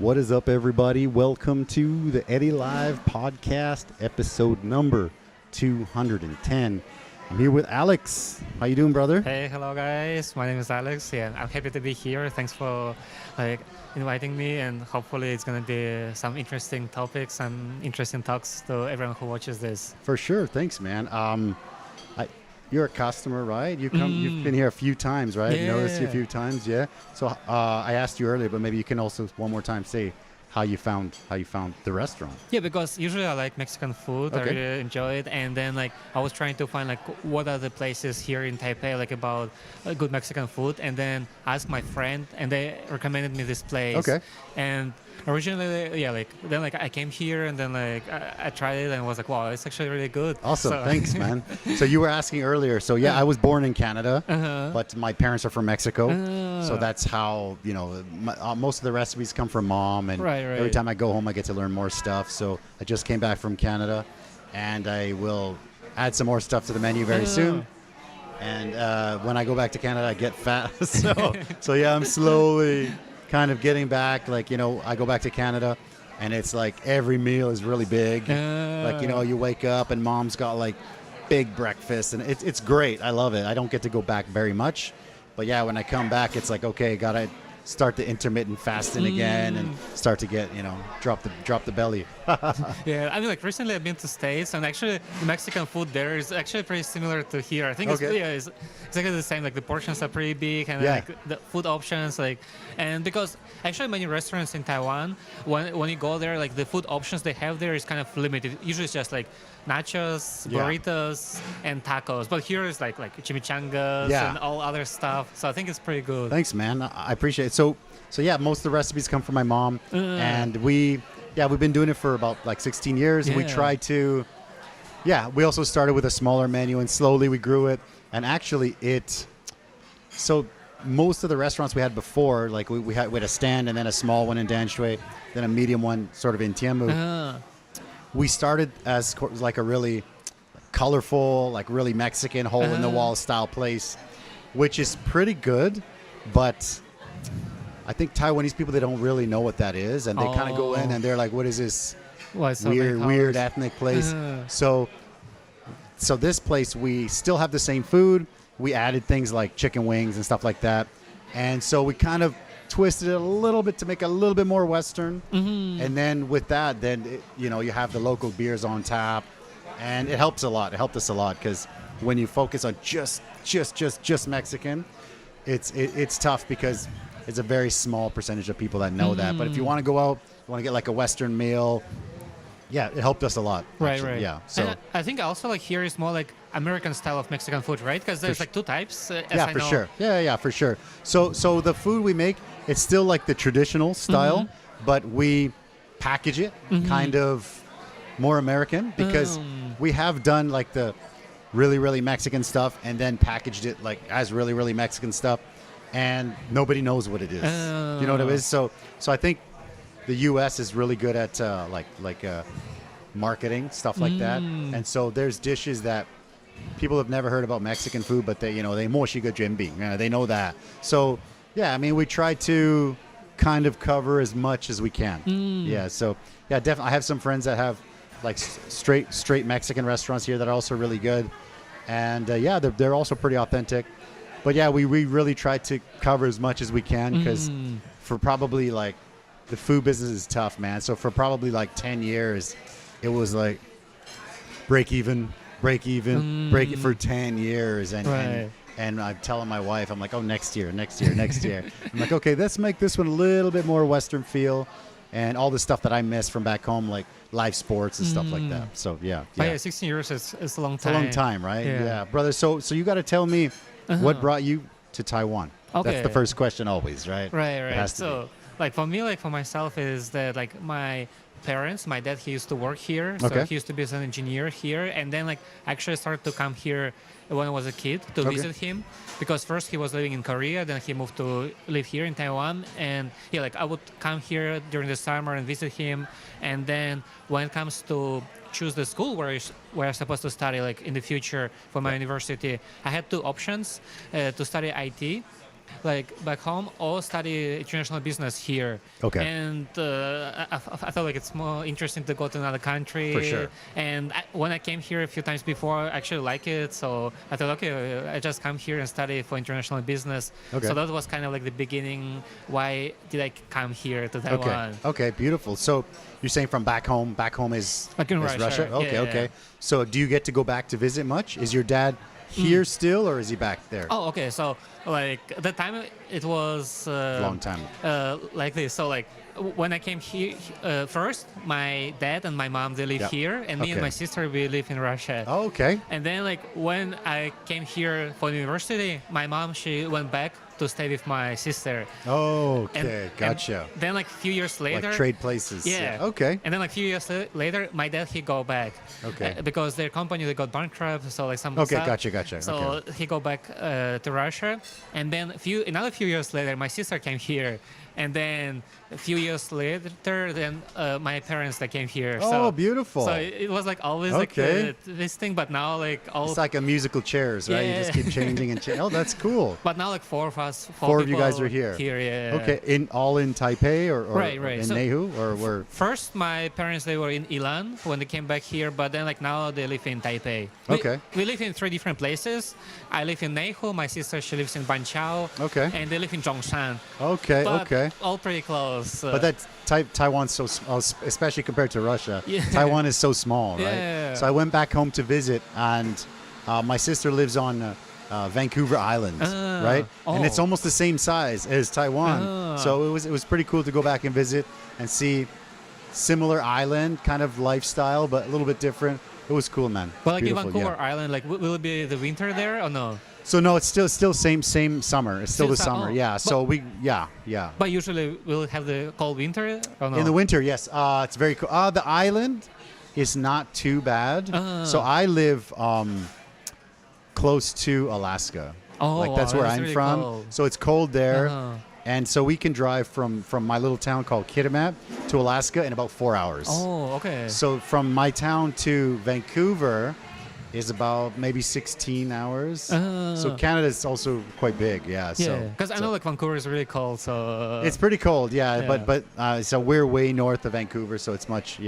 What is up, everybody? Welcome to the Eddy Live podcast, episode number 210. I'm here with Alex. How you doing, brother? Hey, hello guys. My name is Alex. Yeah, I'm happy to be here. Thanks for inviting me, and hopefully it's gonna be some interesting topics and interesting talks to everyone who watches this. For sure. Thanks, man. You're a customer, right? You've been here a few times, right? Yeah. Noticed you a few times, yeah. So I asked you earlier, but maybe you can also one more time say how you found the restaurant. Yeah, because usually I like Mexican food. Okay. I really enjoy it, and then I was trying to find what are the places here in Taipei about good Mexican food, and then I asked my friend, and they recommended me this place. Okay. And originally, I came here, and then I tried it, and was like, wow, it's actually really good. Awesome. So. Thanks, man. So you were asking earlier. So yeah, I was born in Canada, but my parents are from Mexico. So that's how, most of the recipes come from mom. And every time I go home, I get to learn more stuff. So I just came back from Canada, and I will add some more stuff to the menu very soon. And when I go back to Canada, I get fat. So yeah, I'm slowly kind of getting back. I go back to Canada, and it's like every meal is really big. You wake up and mom's got big breakfast, and it's great. I love it. I don't get to go back very much, but yeah, when I come back, it's like, okay, gotta start the intermittent fasting again and start to get, drop the belly. Yeah, I mean, recently I've been to States, and actually the Mexican food there is actually pretty similar to here. I think it's exactly the same. The portions are pretty big, and the food options, and because actually many restaurants in Taiwan, when you go there, the food options they have there is kind of limited. Usually it's just nachos, burritos, and tacos. But here is like chimichangas and all other stuff. So I think it's pretty good. Thanks, man. I appreciate it. So yeah, most of the recipes come from my mom, and we've been doing it for about 16 years. Yeah. We try to, we also started with a smaller menu, and slowly we grew it. And actually so most of the restaurants we had before, we had a stand and then a small one in Danshui, then a medium one sort of in Tianmu. We started as a really colorful, really Mexican hole-in-the-wall style place, which is pretty good, but I think Taiwanese people, they don't really know what that is, and they kind of go in and they're like, what is this weird ethnic place? So this place, we still have the same food. We added things like chicken wings and stuff like that, and so we kind of twisted it a little bit to make it a little bit more Western. And then with that, you have the local beers on tap, and it helps a lot. It helped us a lot, because when you focus on just Mexican, it's tough, because it's a very small percentage of people that know that. But if you want to go out, you want to get a Western meal, it helped us a lot. Right. Yeah. So and I think also here is more American style of Mexican food, right? Because there's two types. For sure. Yeah, for sure. So the food we make, it's still the traditional style, but we package it kind of more American, because we have done the really, really Mexican stuff and then packaged it as really, really Mexican stuff, and nobody knows what it is. You know what it is? So I think the U.S. is really good at marketing stuff like that, and so there's dishes that people have never heard about Mexican food, but they mochiga jianbing, they know that. So we try to kind of cover as much as we can. Definitely. I have some friends that have straight Mexican restaurants here that are also really good, and they're also pretty authentic. But we really try to cover as much as we can, because for probably the food business is tough, man. So for probably 10 years, it was break even for 10 years, and I'm telling my wife, I'm like, oh, next year. I'm like, okay, let's make this one a little bit more Western feel, and all the stuff that I miss from back home, like live sports and stuff like that. So yeah. 16 years is a long time. It's a long time, right? Yeah, brother. So you got to tell me what brought you to Taiwan. Okay. That's the first question always, right? Right. So for me, for myself, is that my parents, my dad, he used to work here, so he used to be an engineer here, and then I actually started to come here when I was a kid to visit him, because first he was living in Korea, then he moved to live here in Taiwan, and I would come here during the summer and visit him, and then when it comes to choose the school where I'm supposed to study in the future for my university, I had two options, to study IT like back home or study international business here. Okay. And I thought like it's more interesting to go to another country. For sure. And when I came here a few times before, I actually like it. So I thought, okay, I just come here and study for international business. Okay. So that was kind of like the beginning. Why did I come here to Taiwan? Okay, beautiful. So you're saying from back home is, Like in is Russia. Okay, Yeah. okay. So do you get to go back to visit much? Is your dad here still, or is he back there? Oh, okay. So like at the time it was Long time. like this. So like when I came here first, my dad and my mom, they live Yep. here, and me and Okay. my sister, we live in Russia. Oh, okay. And then like when I came here for university, my mom, she went back to stay with my sister. Oh, And- okay. and Gotcha. then like a few years later, Like trade places. Yeah. Okay. And then like a few years later, my dad, he go back. Okay. Because their company, they got bankrupt. So like some Okay, stuff. gotcha. So Okay. he go back to Russia. And then another few years later, my sister came here. And then a few years later, then my parents, they came here. Oh, So, beautiful. so it was like always Okay. like this thing, but now like all. It's like a musical chairs, right? You just Yeah. keep changing and changing. Oh, that's cool. But now like four of us, Four of you people guys are here. Here, yeah. Okay, all in Taipei or Right. in So- Neihu or where? First, my parents, they were in Ilan when they came back here, but then like now they live in Taipei. Okay. We live in 3 different places. I live in Neihu. My sister, she lives in Banqiao. Okay. And they live in Zhongshan. Okay, But okay. all pretty close. But that's Taiwan's so especially compared to Russia. Yeah. Taiwan is so small, right? Yeah. So I went back home to visit, and my sister lives on Vancouver Island, right? And it's oh. almost the same size as Taiwan. So it was pretty cool to go back and visit and see similar island kind of lifestyle, but a little bit different. It was cool, man. But like in Beautiful, Vancouver yeah. Island, like will it be the winter there or no? So no, it's still same summer. It's still the summer, yeah. But, So yeah. But usually will it have the cold winter or no? In the winter, yes. It's very cool. The island is not too bad. So I live close to Alaska. Oh, like that's where that's I'm really from. cold. So it's cold there. Uh-huh. And so we can drive from my little town called Kitimat to Alaska in about 4 hours. Oh, okay. So from my town to Vancouver is about maybe 16 hours. So Canada is also quite big, yeah. Yeah, because I know like Vancouver is really cold, so It's pretty cold, yeah. Yeah. But so we're way north of Vancouver, so it's much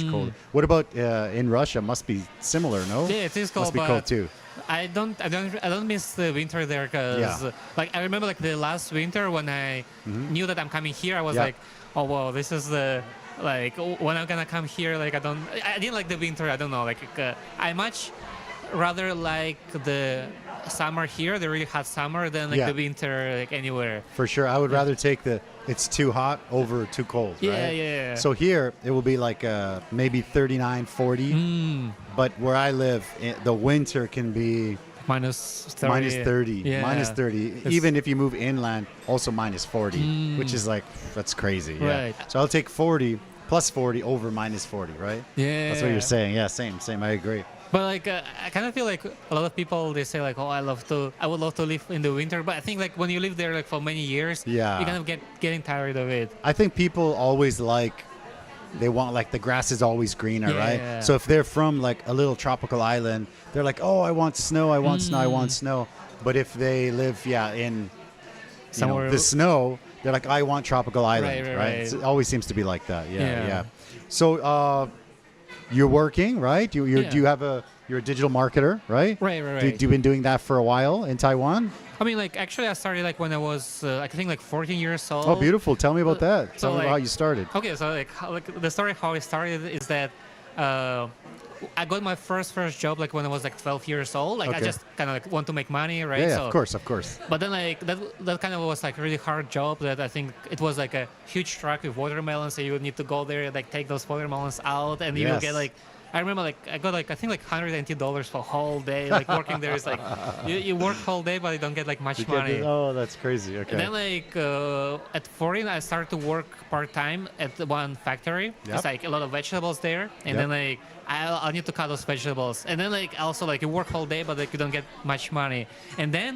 colder. What about in Russia? Must be similar, no? yeah, it is cold. Must be but cold too. I don't miss the winter there because Yeah. like I remember like the last winter when I knew that I'm coming here, I was Yeah. like, oh wow, this is the like when I'm gonna come here. Like I didn't like the winter. I don't know. Like I much rather like the summer here, the really hot summer, than like Yeah. the winter like anywhere. For sure, I would rather take it's too hot over too cold, Yeah, right? yeah. So here it will be like maybe 39, 40. But where I live, the winter can be minus 30. minus 30, Yeah. minus 30. Even if you move inland, also minus 40, which is like, that's crazy. Yeah. Right. So I'll take 40 plus 40 over minus 40, right? Yeah. That's what you're saying. Yeah, same. I agree. But like I kind of feel like a lot of people, they say like, oh, I would love to live in the winter. But I think like when you live there like for many years, Yeah. you kind of getting tired of it. I think people always they want like the grass is always greener, Yeah. right? So if they're from like a little tropical island, they're like, oh, I want snow, I want snow. But if they live, in Somewhere- the snow, they're like, I want tropical island, Right. It always seems to be like that. Yeah. Yeah. So you're working, right? Do you have you're a digital marketer, right? Right. You've been doing that for a while in Taiwan? I mean, like actually, I started like when I was I think like 14 years old. Oh, beautiful. Tell me about that. so, Tell me about like- how you started. Okay, so like the story how I started is that I got my first job like when I was like 12 years old. Like I Okay. just kind of like want to make money, right? Yeah, So, of course. But then like that kind of was like a really hard job that I think it was like a huge truck with watermelons, so you would need to go there like take those watermelons out, and you will get Yes. like. I remember like I got like I think like $180 for a whole day. Like working there is like you work whole day but you don't get like much money. Oh, that's crazy. Okay. And then like at 14 I started to work part-time at one factory. Yep. It's like a lot of vegetables there, and Yep. then like I need to cut those vegetables, and then like also like you work whole day but like you don't get much money. And then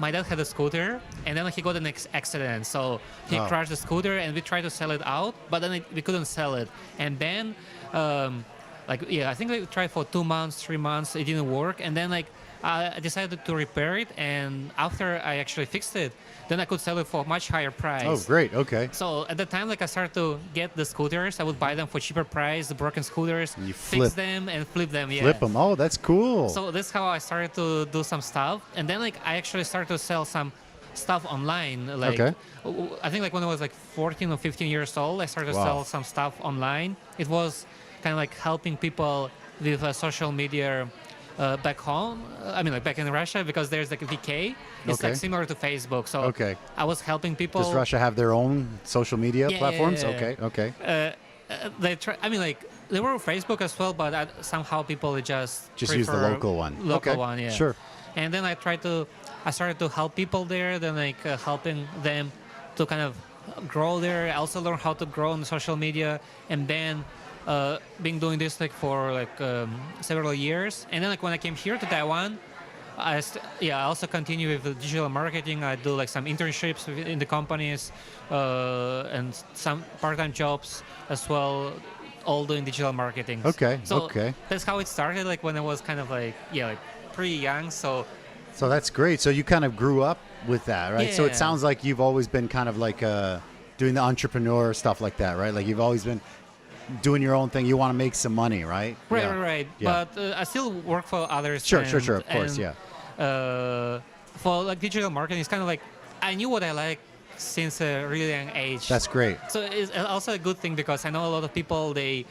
my dad had a scooter, and then he got an accident, so he Oh. crashed the scooter, and we tried to sell it out, but then we couldn't sell it. And then I think we tried for 2 months, 3 months, it didn't work. And then like I decided to repair it, and after I actually fixed it, then I could sell it for a much higher price. Oh, great. Okay. So at the time, like I started to get the scooters, I would buy them for cheaper price, the broken scooters, And you fix them and flip them. Yeah. Flip them. Oh, that's cool. So that's how I started to do some stuff, and then like I actually started to sell some stuff online. Like Okay. I think like when I was like 14 or 15 years old, I started to Wow. sell some stuff online. It was kind of like helping people with social media back home. I mean, like back in Russia, because there's like a VK. It's Okay. like similar to Facebook. So Okay. I was helping people. Does Russia have their own social media Yeah, platforms? yeah, yeah. Okay. Okay. They try. I mean, like they were on Facebook as well, but somehow people just Use the prefer local one. Local Okay. one, yeah. Sure. And then I started to help people there. Then like helping them to kind of grow there. I also learned how to grow on social media, and then been doing this like for like several years. And then like when I came here to Taiwan, I also continue with the digital marketing. I do like some internships in the companies and some part-time jobs as well, all doing digital marketing. Okay. So Okay. that's how it started. Like when I was kind of like like pretty young. So that's great. So you kind of grew up with that, right? So it Yeah. sounds like you've always been kind of like doing the entrepreneur stuff like that, right? Like you've always been doing your own thing. You want to make some money, right? Right, Yeah. right. Yeah. But I still work for others. Sure. Of course, and, yeah. For like digital marketing, it's kind of like I knew what I like since a really young age. That's great. So it's also a good thing because I know a lot of people they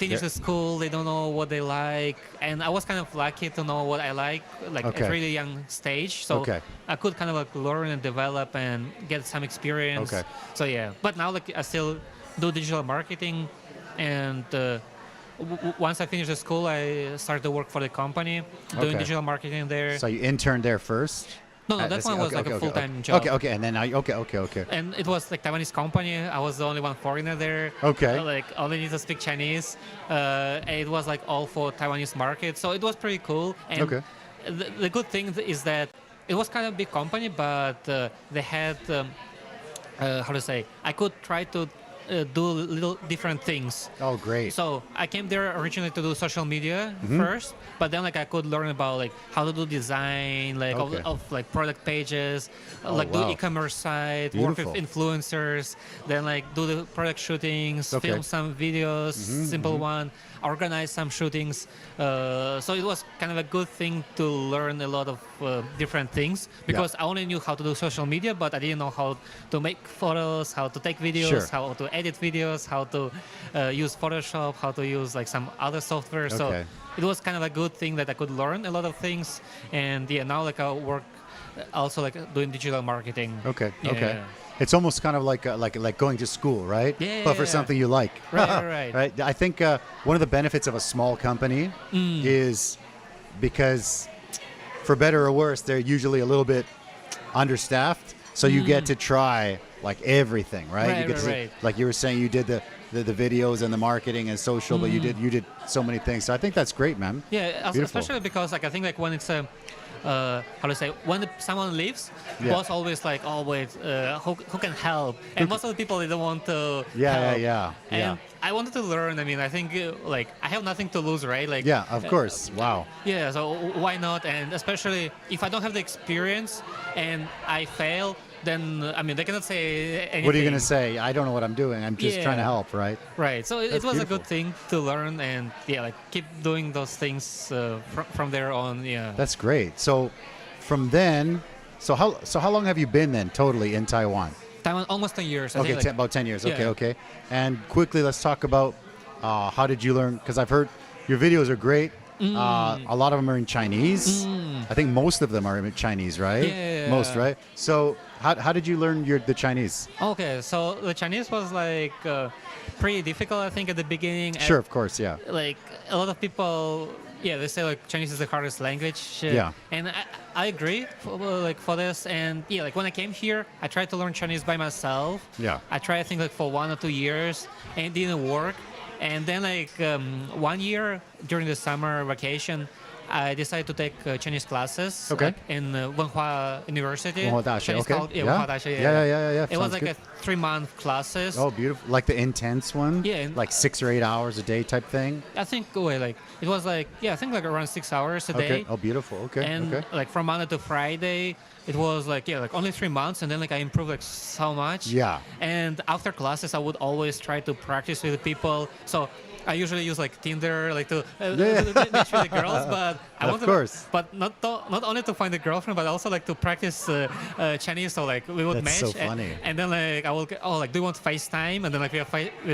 finish the school, they don't know what they like, and I was kind of lucky to know what I like Okay. at a really young stage. So Okay. I could kind of like learn and develop and get some experience. Okay. So yeah, but now like I still do digital marketing, and once I finished the school, I started to work for the company doing Okay. digital marketing there. So you interned there first? No, that one was like a full-time job. Okay, and then okay. And it was like Taiwanese company. I was the only one foreigner there. Okay. Like only need to speak Chinese. And it was like all for Taiwanese market. So it was pretty cool. And Okay. the good thing is that it was kind of a big company, but they had how to say? I could try to do little different things. Oh, great. So I came there originally to do social media first, but then like I could learn about like how to do design, like Okay. of like product pages, like wow. do e-commerce site, Beautiful. work with influencers, then like do the product shootings, Okay. film some videos, simple one, organize some shootings. So it was kind of a good thing to learn a lot of different things because I only knew how to do social media, but I didn't know how to make photos, how to take videos, Sure. how to edit videos, how to use Photoshop, how to use like some other software. So Okay. it was kind of a good thing that I could learn a lot of things. And yeah, now like I work also like doing digital marketing. Okay. Yeah. Okay. It's almost kind of like going to school, right? Yeah, But for yeah. something you like. Right. Right. I think one of the benefits of a small company is because, for better or worse, they're usually a little bit understaffed. So you get to try like everything, right? Right, You get to, right. like you were saying, you did the videos and the marketing and social, but you did so many things. So I think that's great, man. Yeah, also, Beautiful. especially because like I think like when it's a how to say when someone leaves, Yeah. boss always like who can help, and most of the people they don't want to help. Yeah. And I wanted to learn. I mean, I think like I have nothing to lose, right? Like Yeah, of course. Wow. Yeah, so why not? And especially if I don't have the experience and I fail, then I mean they cannot say anything. What are you going to say? I don't know what I'm doing. I'm just trying to Yeah. help, right? Right. So it That's was beautiful. a good thing to learn, and yeah, like keep doing those things from there on. Yeah. That's great. So from then, so how long have you been then totally in Taiwan? Taiwan almost 10 years. I Okay, think, like, about 10 years. Okay, Yeah. okay. And quickly, let's talk about how did you learn? Because I've heard your videos are great. A lot of them are in Chinese. I think most of them are in Chinese, right? Yeah. Most, right? So how did you learn the Chinese? Okay, so the Chinese was like pretty difficult, I think, at the beginning. Sure, of course, yeah. Like a lot of people, they say like Chinese is the hardest language. Yeah. And I agree, for this. And yeah, like when I came here, I tried to learn Chinese by myself. Yeah. I tried, I think, like for 1 or 2 years, and it didn't work. And then like 1 year during the summer vacation, I decided to take Chinese classes Okay. in Wenhua University. Wenhua Dashi, Chinese okay. called, Yeah. Wenhua Dashi, Yeah. It was Sounds like good. a 3-month classes. Oh, beautiful. Like the intense one? Yeah. Like 6 or 8 hours a day type thing? I think it was like I think like around 6 hours a day. Okay. Oh, beautiful. Okay. And okay. like from Monday to Friday, it was like only 3 months, and then like I improved like so much. Yeah. And after classes, I would always try to practice with people. So I usually use like Tinder, like to match with the girls, but I wanted, but not only to find a girlfriend, but also like to practice Chinese. So like we would That's match, so funny. and then like I will like do you want FaceTime, and then like we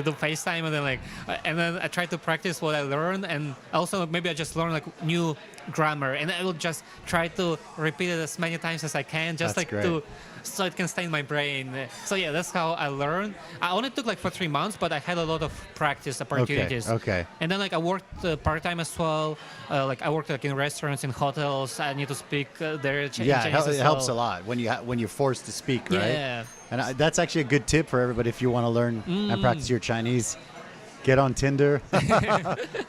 do FaceTime, and then like and then I try to practice what I learned, and also maybe I just learn like new grammar, and I will just try to repeat it as many times as I can, just That's like great. so it can stay in my brain. So yeah, that's how I learned. I only took like for 3 months, but I had a lot of practice opportunities. Okay. And then like I worked part-time as well. Like I worked like in restaurants, in hotels. I need to speak their Chinese as well. It helps a lot when you're forced to speak, right? Yeah. And that's actually a good tip for everybody if you want to learn and practice your Chinese. Get on Tinder,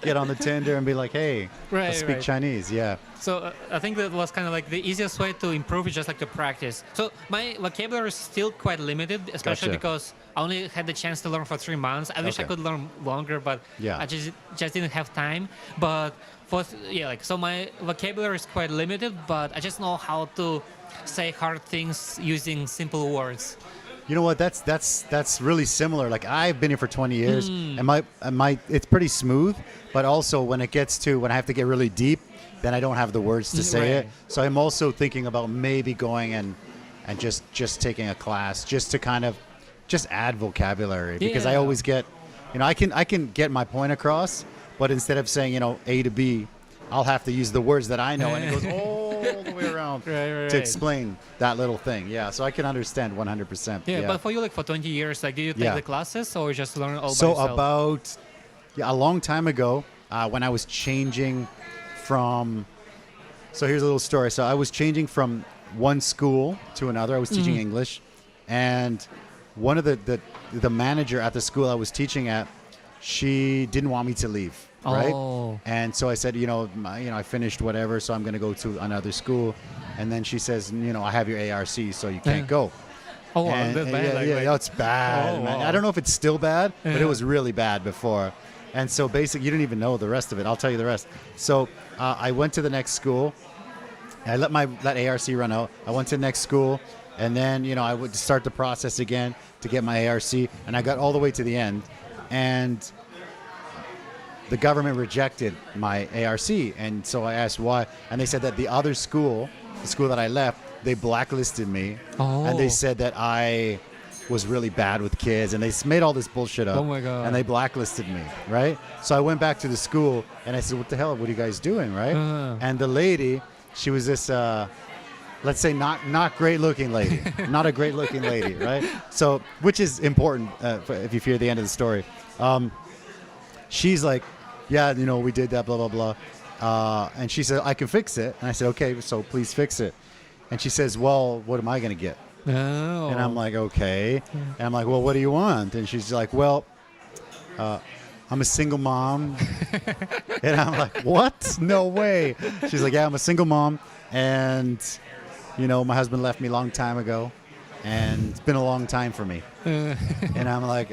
get on the Tinder and be like, hey, let's speak Chinese. Yeah. So I think that was kind of like the easiest way to improve is just like to practice. So my vocabulary is still quite limited, especially because I only had the chance to learn for 3 months. I wish I could learn longer, but I just didn't have time. But so my vocabulary is quite limited, but I just know how to say hard things using simple words. You know what? That's really similar. Like I've been here for 20 years, and my it's pretty smooth. But also when I have to get really deep, then I don't have the words to say it. So I'm also thinking about maybe going and just taking a class just to kind of just add vocabulary because I always get, I can get my point across, but instead of saying A to B, I'll have to use the words that I know, and it goes all the way around to explain that little thing. Yeah, so I can understand 100%. Yeah, but for you, like for 20 years, like, did you take the classes or just learn all by yourself? yourself? So about a long time ago, when I was changing from, so here's a little story. So I was changing from one school to another. I was teaching English, and one of the manager at the school I was teaching at, she didn't want me to leave. Right. Oh. And so I said, I finished whatever, so I'm going to go to another school. And then she says, I have your ARC, so you can't go. Oh, that's bad. It's bad. Oh, man. wow. I don't know if it's still bad, but it was really bad before. And so basically, you didn't even know the rest of it. I'll tell you the rest. So I went to the next school. I let ARC run out. I went to the next school, and then I would start the process again to get my ARC, and I got all the way to the end, and the government rejected my ARC, and so I asked why, and they said that the other school, the school that I left, they blacklisted me, and they said that I was really bad with kids, and they made all this bullshit up. Oh my God. And they blacklisted me, right? So I went back to the school, and I said, what the hell, what are you guys doing, right? And the lady, she was this, let's say not great looking lady, not a great looking lady, right? So, which is important if you hear the end of the story. She's like, yeah, we did that, blah, blah, blah. And she said, I can fix it. And I said, okay, so please fix it. And she says, well, what am I going to get? Oh. And I'm like, okay. And I'm like, well, what do you want? And she's like, well, I'm a single mom. And I'm like, what? No way. She's like, yeah, I'm a single mom. And, my husband left me a long time ago. And it's been a long time for me. And I'm like,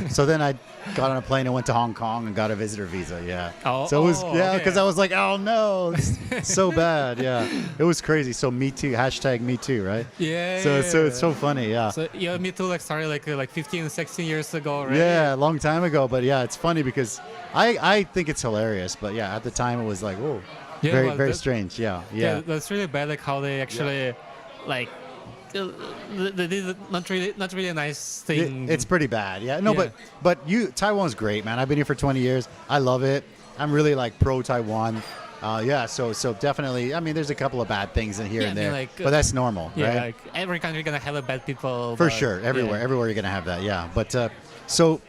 So then I got on a plane and went to Hong Kong and got a visitor visa. Yeah. Oh, so it was, okay. because I was like, oh no, it's so bad. Yeah. It was crazy. So me too, hashtag me too, right? Yeah. So it's so funny. Yeah. So me too, like started like 15, 16 years ago, right? Yeah, a long time ago. But yeah, it's funny because I think it's hilarious. But yeah, at the time it was like, whoa. Yeah, very strange. Yeah. That's really bad. Like how they actually, like, they did not really a nice thing. It's pretty bad. Yeah. No, but Taiwan's great, man. I've been here for 20 years. I love it. I'm really like pro Taiwan. So definitely. I mean, there's a couple of bad things in here and there, but that's normal, right? Like every country gonna have a bad people. For sure, everywhere you're gonna have that. Yeah. But so.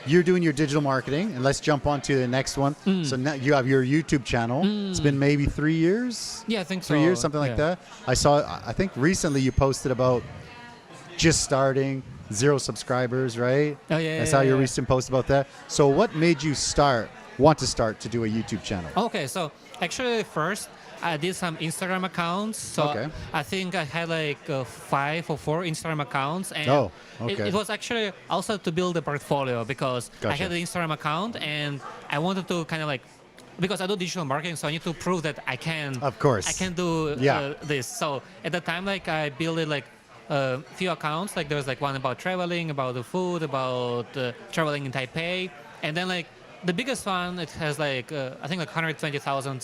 You're doing your digital marketing, and let's jump on to the next one. So now you have your YouTube channel. It's been maybe 3 years? Yeah, I think so. 3 years, something like that. I think recently you posted about just starting, 0 subscribers, right? Oh, yeah. I saw your recent post about that. So what made you start want to start to do a YouTube channel? Okay, so actually first I did some Instagram accounts. So I think I had like 5 or 4 Instagram accounts. And it was actually also to build a portfolio because I had an Instagram account and I wanted to kind of like, because I do digital marketing, so I need to prove that I can. Of course. I can do this. So at the time, like I built it like a few accounts. Like there was like one about traveling, about the food, about traveling in Taipei, and then like the biggest one, it has like I think like 120,000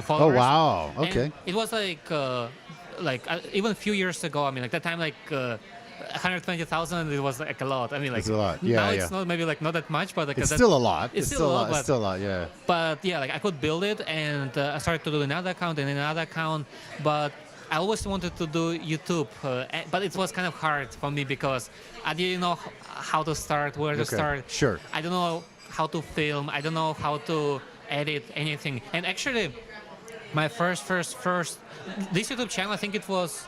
followers. Oh wow! Okay. And it was like even a few years ago. I mean, like that time, like 120,000, it was like a lot. I mean, like it's a lot. Yeah, now it's not maybe like not that much, but like it's still a lot. It's still a lot. It's still a lot. Yeah. But yeah, like I could build it, and I started to do another account and another account, but I always wanted to do YouTube, but it was kind of hard for me because I didn't know how to start, where to start. Sure. I don't know how to film. I don't know how to edit anything. And actually, my first this YouTube channel, I think it was,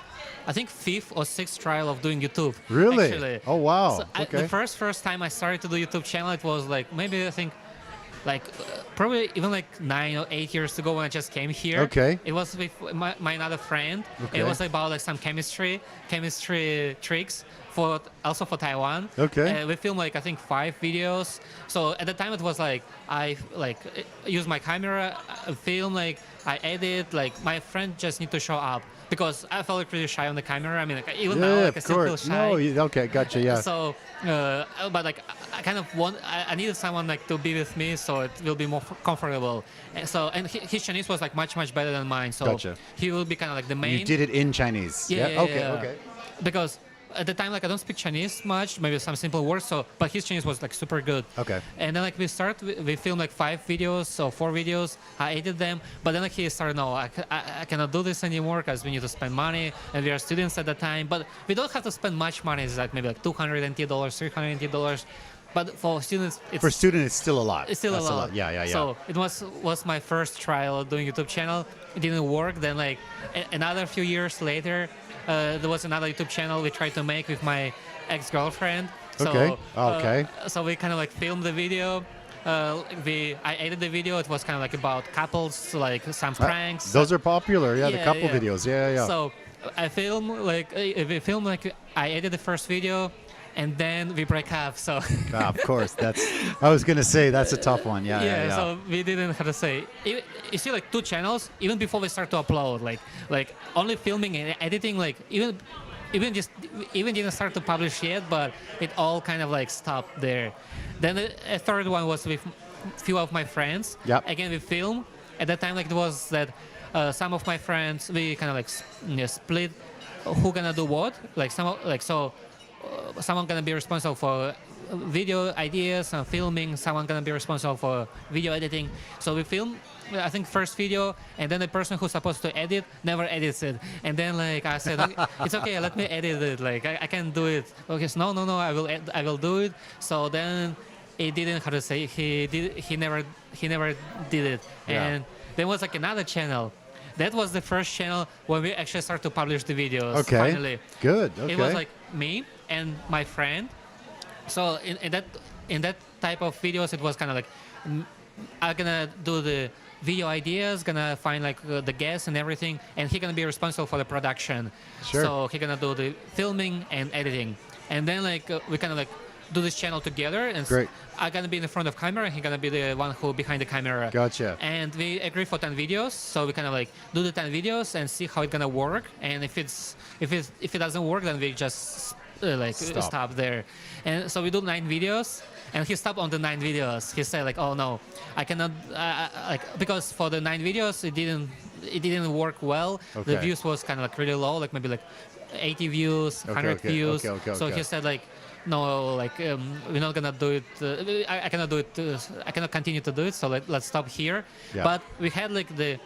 5th or 6th trial of doing YouTube. Really? Actually. Oh wow. So the first time I started to do YouTube channel, it was like maybe I think like probably even like 9 or 8 years ago when I just came here. Okay. It was with my another friend. Okay. It was about like some chemistry tricks also for Taiwan. Okay. We filmed like I think 5 videos. So at the time it was like I like use my camera, film, like I edit, like my friend just need to show up because I felt like pretty shy on the camera. I mean, like even now like I still feel shy. No, okay, gotcha, yeah. So, but like I kind of I needed someone like to be with me so it will be more comfortable. And his Chinese was like much better than mine. So he will be kind of like the main. You did it in Chinese. Yeah. Okay. Because at the time, like I don't speak Chinese much, maybe some simple words. So, but his Chinese was like super good. Okay. And then like we filmed like 5 videos or 4 videos. I edited them, but then like he started, no, I cannot do this anymore because we need to spend money, and we are students at the time. But we don't have to spend much money. It's like maybe like $200, $300. But for students, it's still a lot. It's still a lot. Yeah. So it was my first trial doing YouTube channel. It didn't work. Then like another few years later, there was another YouTube channel we tried to make with my ex-girlfriend. So, so we kind of like filmed the video. I edited the video. It was kind of like about couples, like some pranks. Those are popular. Yeah, the couple videos. Yeah. So I edited the first video. And then we break up, so. Of course, I was going to say, that's a tough one, yeah. So we didn't have to say. You see, like 2 channels, even before we start to upload, like only filming and editing, like even didn't start to publish yet, but it all kind of like stopped there. Then a third one was with a few of my friends. Yep. Again, we filmed. At that time, like it was that some of my friends, we kind of like split who gonna do what, someone gonna be responsible for video ideas and filming. Someone gonna be responsible for video editing. So we film, I think, first video, and then the person who's supposed to edit never edits it. And then like I said, okay, it's okay, let me edit it. Like I can do it. Okay, so no, I will do it. So then it didn't. How to say? He never did it. And there was like another channel. That was the first channel when we actually started to publish the videos. Okay. Finally. Good. Okay. It was like me and my friend. So in that type of videos, it was kind of like I'm gonna do the video ideas, gonna find like the guests and everything, and he's gonna be responsible for the production. Sure. So he's gonna do the filming and editing, and then like we kind of like do this channel together, and great. I'm gonna be in the front of camera, and he's gonna be the one who behind the camera. Gotcha. And we agree for 10 videos, so we kind of like do the 10 videos and see how it's gonna work. And if it doesn't work, then we just stop there. And so we do 9 videos, and he stopped on the 9 videos. He said like, oh no, I cannot because for the 9 videos it didn't work well. Okay. The views was kind of like really low, like maybe like 80 views, 100 views. So he said like, no, like we're not gonna do it. I cannot do it. I cannot continue to do it. So let's stop here. Yeah. But we had like the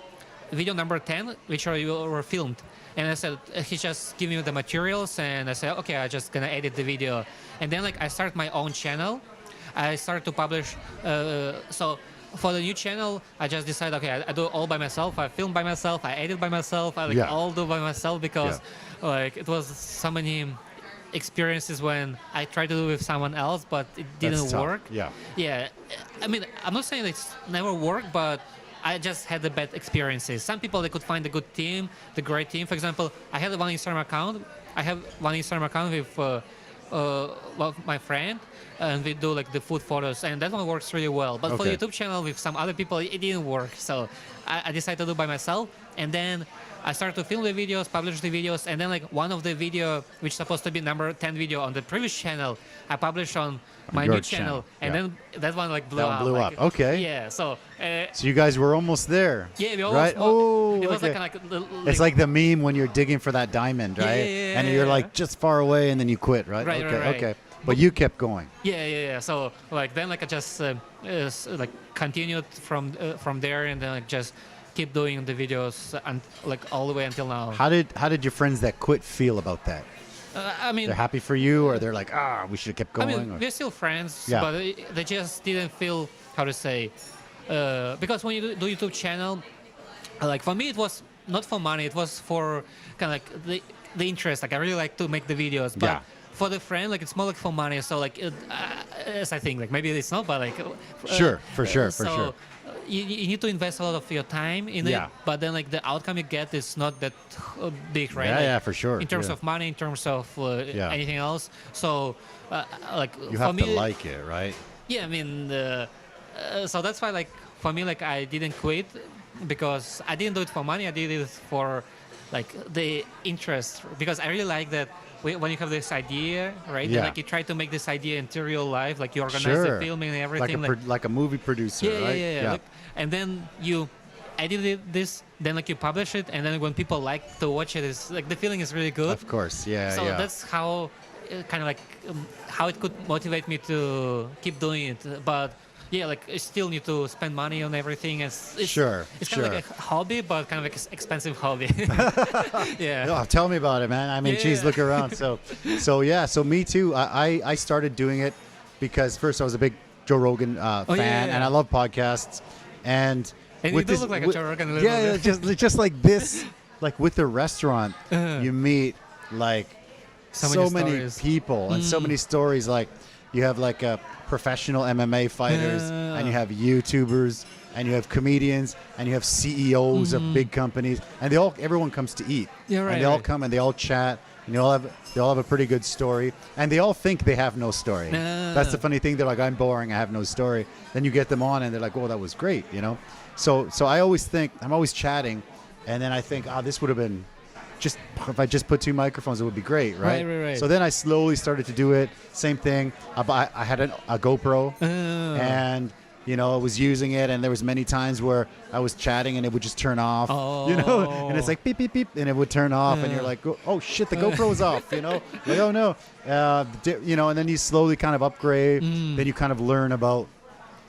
video number 10, which were filmed, and I said he just give me the materials, and I said okay, I just gonna edit the video, and then like I start my own channel. I started to publish. So for the new channel, I just decided okay, I do it all by myself. I film by myself. I edit by myself. I all do by myself because like it was so many experiences when I tried to do it with someone else, but it didn't work. Yeah. I mean, I'm not saying it's never worked, but I just had the bad experiences. Some people, they could find a good team, the great team. For example, I had one Instagram account. I have one Instagram account with my friend, and we do like the food photos, and that one works really well. But for the YouTube channel with some other people, it didn't work. So I decided to do it by myself, and then I started to film the videos, publish the videos, and then like one of the video, which is supposed to be number 10 video on the previous channel, I published on my new channel, and then that one like blew up. Okay. Yeah. So you guys were almost there. Yeah, we almost. Right? Oh, it was okay. like It's like the meme when you're digging for that diamond, right? Yeah, and you're like just far away, and then you quit, right? Right, okay, right. okay. But you kept going. Yeah. So like then like I just like continued from there, and then like just keep doing the videos and like all the way until now. How did your friends that quit feel about that? I mean, they're happy for you, or they're like, we should have kept going. I mean, we're still friends, Yeah. but they just didn't feel how to say because when you do YouTube channel, like for me it was not for money, it was for kind of like the interest. Like I really like to make the videos, but Yeah. for the friend, like it's more like for money. So like, as I think, like maybe it's not, but like Sure, for sure. You need to invest a lot of your time in Yeah. it, but then like the outcome you get is not that big, right? Yeah, Like, yeah, for sure. In terms Yeah. of money, in terms of anything else. So like You for have me, to like it, right? yeah, I mean, so that's why like for me, like I didn't quit because I didn't do it for money. I did it for like the interest, because I really like that. When you have this idea, right? Yeah. And, like you try to make this idea into real life, like you organize Sure. the filming and everything. Like a movie producer, right? Yeah. Like, and then you edit this, then like you publish it, and then when people like to watch it, it's like the feeling is really good. Of course, yeah. So that's how, kind of like how it could motivate me to keep doing it. But yeah, like I still need to spend money on everything. It's Sure, It's kind of like a hobby, but kind of like expensive hobby. Yeah. Oh, tell me about it, man. I mean, geez, look around. So me too. I started doing it because first I was a big Joe Rogan fan, and I love podcasts. And you do look like a Joe Rogan a little yeah, bit. just like this, like with the restaurant, you meet like so many people and so many stories. Like you have like a professional MMA fighters, and you have YouTubers, and you have comedians, and you have CEOs of big companies, and everyone comes to eat. Yeah, right. And they all come and they all chat, and they all have a pretty good story, and they all think they have no story. That's the funny thing. They're like, I'm boring, I have no story. Then you get them on, and they're like, oh, that was great, you know. So I always think I'm always chatting, and then I think, this would have been. Just if I just put 2 microphones, it would be great, right? Right. So then I slowly started to do it. Same thing. I had a GoPro, and I was using it, and there was many times where I was chatting and it would just turn off, and it's like beep beep beep, and it would turn off, and you're like, oh shit, the GoPro is off, like oh no, and then you slowly kind of upgrade. Then you kind of learn about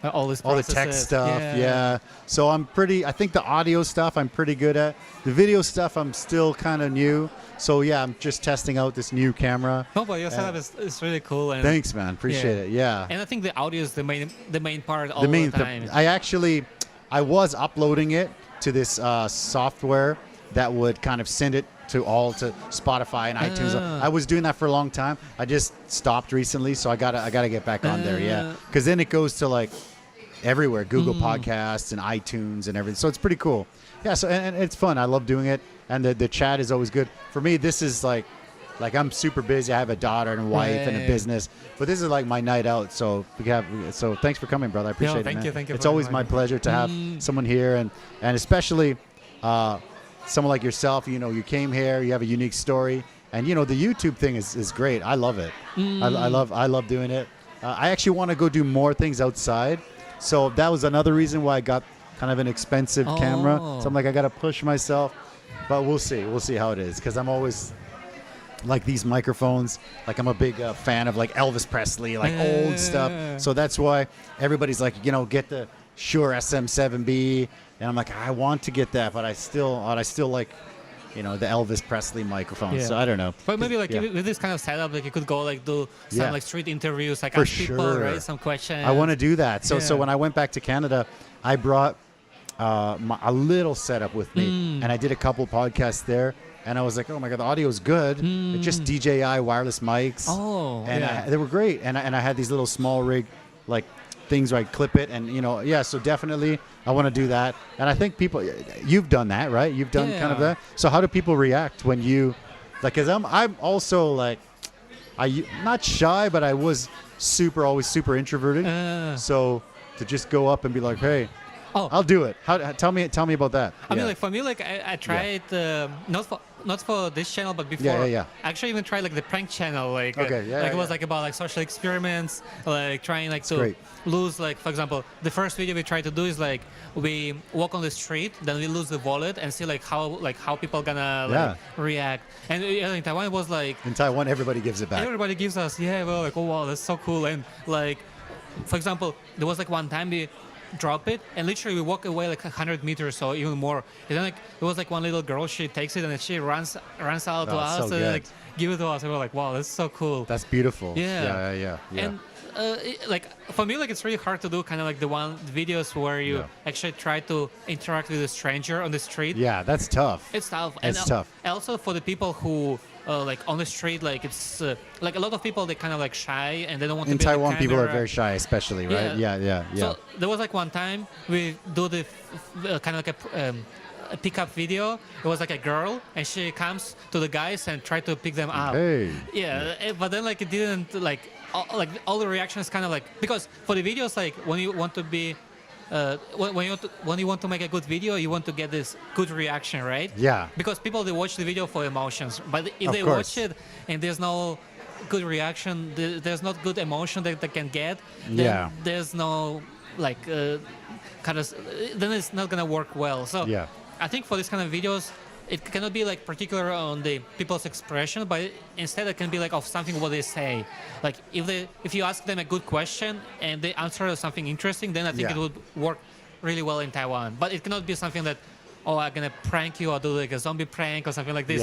all the tech stuff, yeah. So I think the audio stuff I'm pretty good at. The video stuff I'm still kind of new. So yeah, I'm just testing out this new camera. No, but your setup is really cool. And thanks, man. Appreciate it. Yeah. And I think the audio is the main part all the time. I was uploading it to this software that would kind of send it to Spotify and iTunes. I was doing that for a long time. I just stopped recently, so I gotta get back on there. Yeah, because then it goes to like everywhere, Google Podcasts and iTunes and everything. So it's pretty cool. Yeah. So and it's fun. I love doing it, and the chat is always good. For me, this is like I'm super busy. I have a daughter and a wife and a business, but this is like my night out. So so thanks for coming, brother. I appreciate it. Thank you. It's always my pleasure to have someone here, and especially someone like yourself. You came here. You have a unique story, and the YouTube thing is great. I love it. I love doing it. I actually want to go do more things outside. So that was another reason why I got kind of an expensive camera. So I'm like, I got to push myself, but we'll see. We'll see how it is, because I'm always like these microphones. Like I'm a big fan of like Elvis Presley, like old stuff. So that's why everybody's like, get the Shure SM7B, and I'm like, I want to get that, but I still like, the Elvis Presley microphone. So I don't know. But maybe like with this kind of setup, like you could go like do some like street interviews, like ask people, right? Some questions. I want to do that. So when I went back to Canada, I brought a little setup with me, and I did a couple podcasts there. and I was like, oh my god, the audio is good. It's just DJI wireless mics. Oh, and they were great. And I had these little small rig like things where I clip it, and so definitely I want to do that. And I think you've done that, right? You've done kind of that. So how do people react when you, like, because I'm also like, not shy, but I was always super introverted. So to just go up and be like, hey, I'll do it. Tell me about that. I mean, like for me, like I tried not for this channel, but before. I actually even tried like the prank channel, like it was like about like social experiments, like trying like to lose, like for example, the first video we tried to do is like we walk on the street, then we lose the wallet and see like how people gonna react. And in Taiwan it was like, in Taiwan everybody gives it back. Everybody gives us, we're like, oh wow, that's so cool. And like, for example, there was like one time we drop it and literally we walk away like 100 meters or even more, and then like it was like one little girl, she takes it and she runs out to us and like give it to us, and we're like, wow, that's so cool. That's beautiful. Yeah. And like for me, like it's really hard to do kind of like the videos where you actually try to interact with a stranger on the street. Yeah, that's tough. It's tough. It's tough. Also for the people who like on the street, like it's like a lot of people, they kind of like shy and they don't want to be in Taiwan. on the People are camera. very shy, especially, right? Yeah. So there was like one time we do the kind of like a pickup video. It was like a girl and she comes to the guys and try to pick them up. But then like it didn't like all the reactions kind of like, because for the videos, like when you want to be when you want to make a good video, you want to get this good reaction, right? Yeah. Because people, they watch the video for emotions, but if they watch it and there's no good reaction, there's not good emotion that they can get, then there's no like kind of, then it's not gonna work well. So I think for this kind of videos, it cannot be like particular on the people's expression, but instead it can be like of something what they say. Like if you ask them a good question and they answer something interesting, then I think it would work really well in Taiwan. But it cannot be something that, oh, I'm gonna prank you or do like a zombie prank or something like this.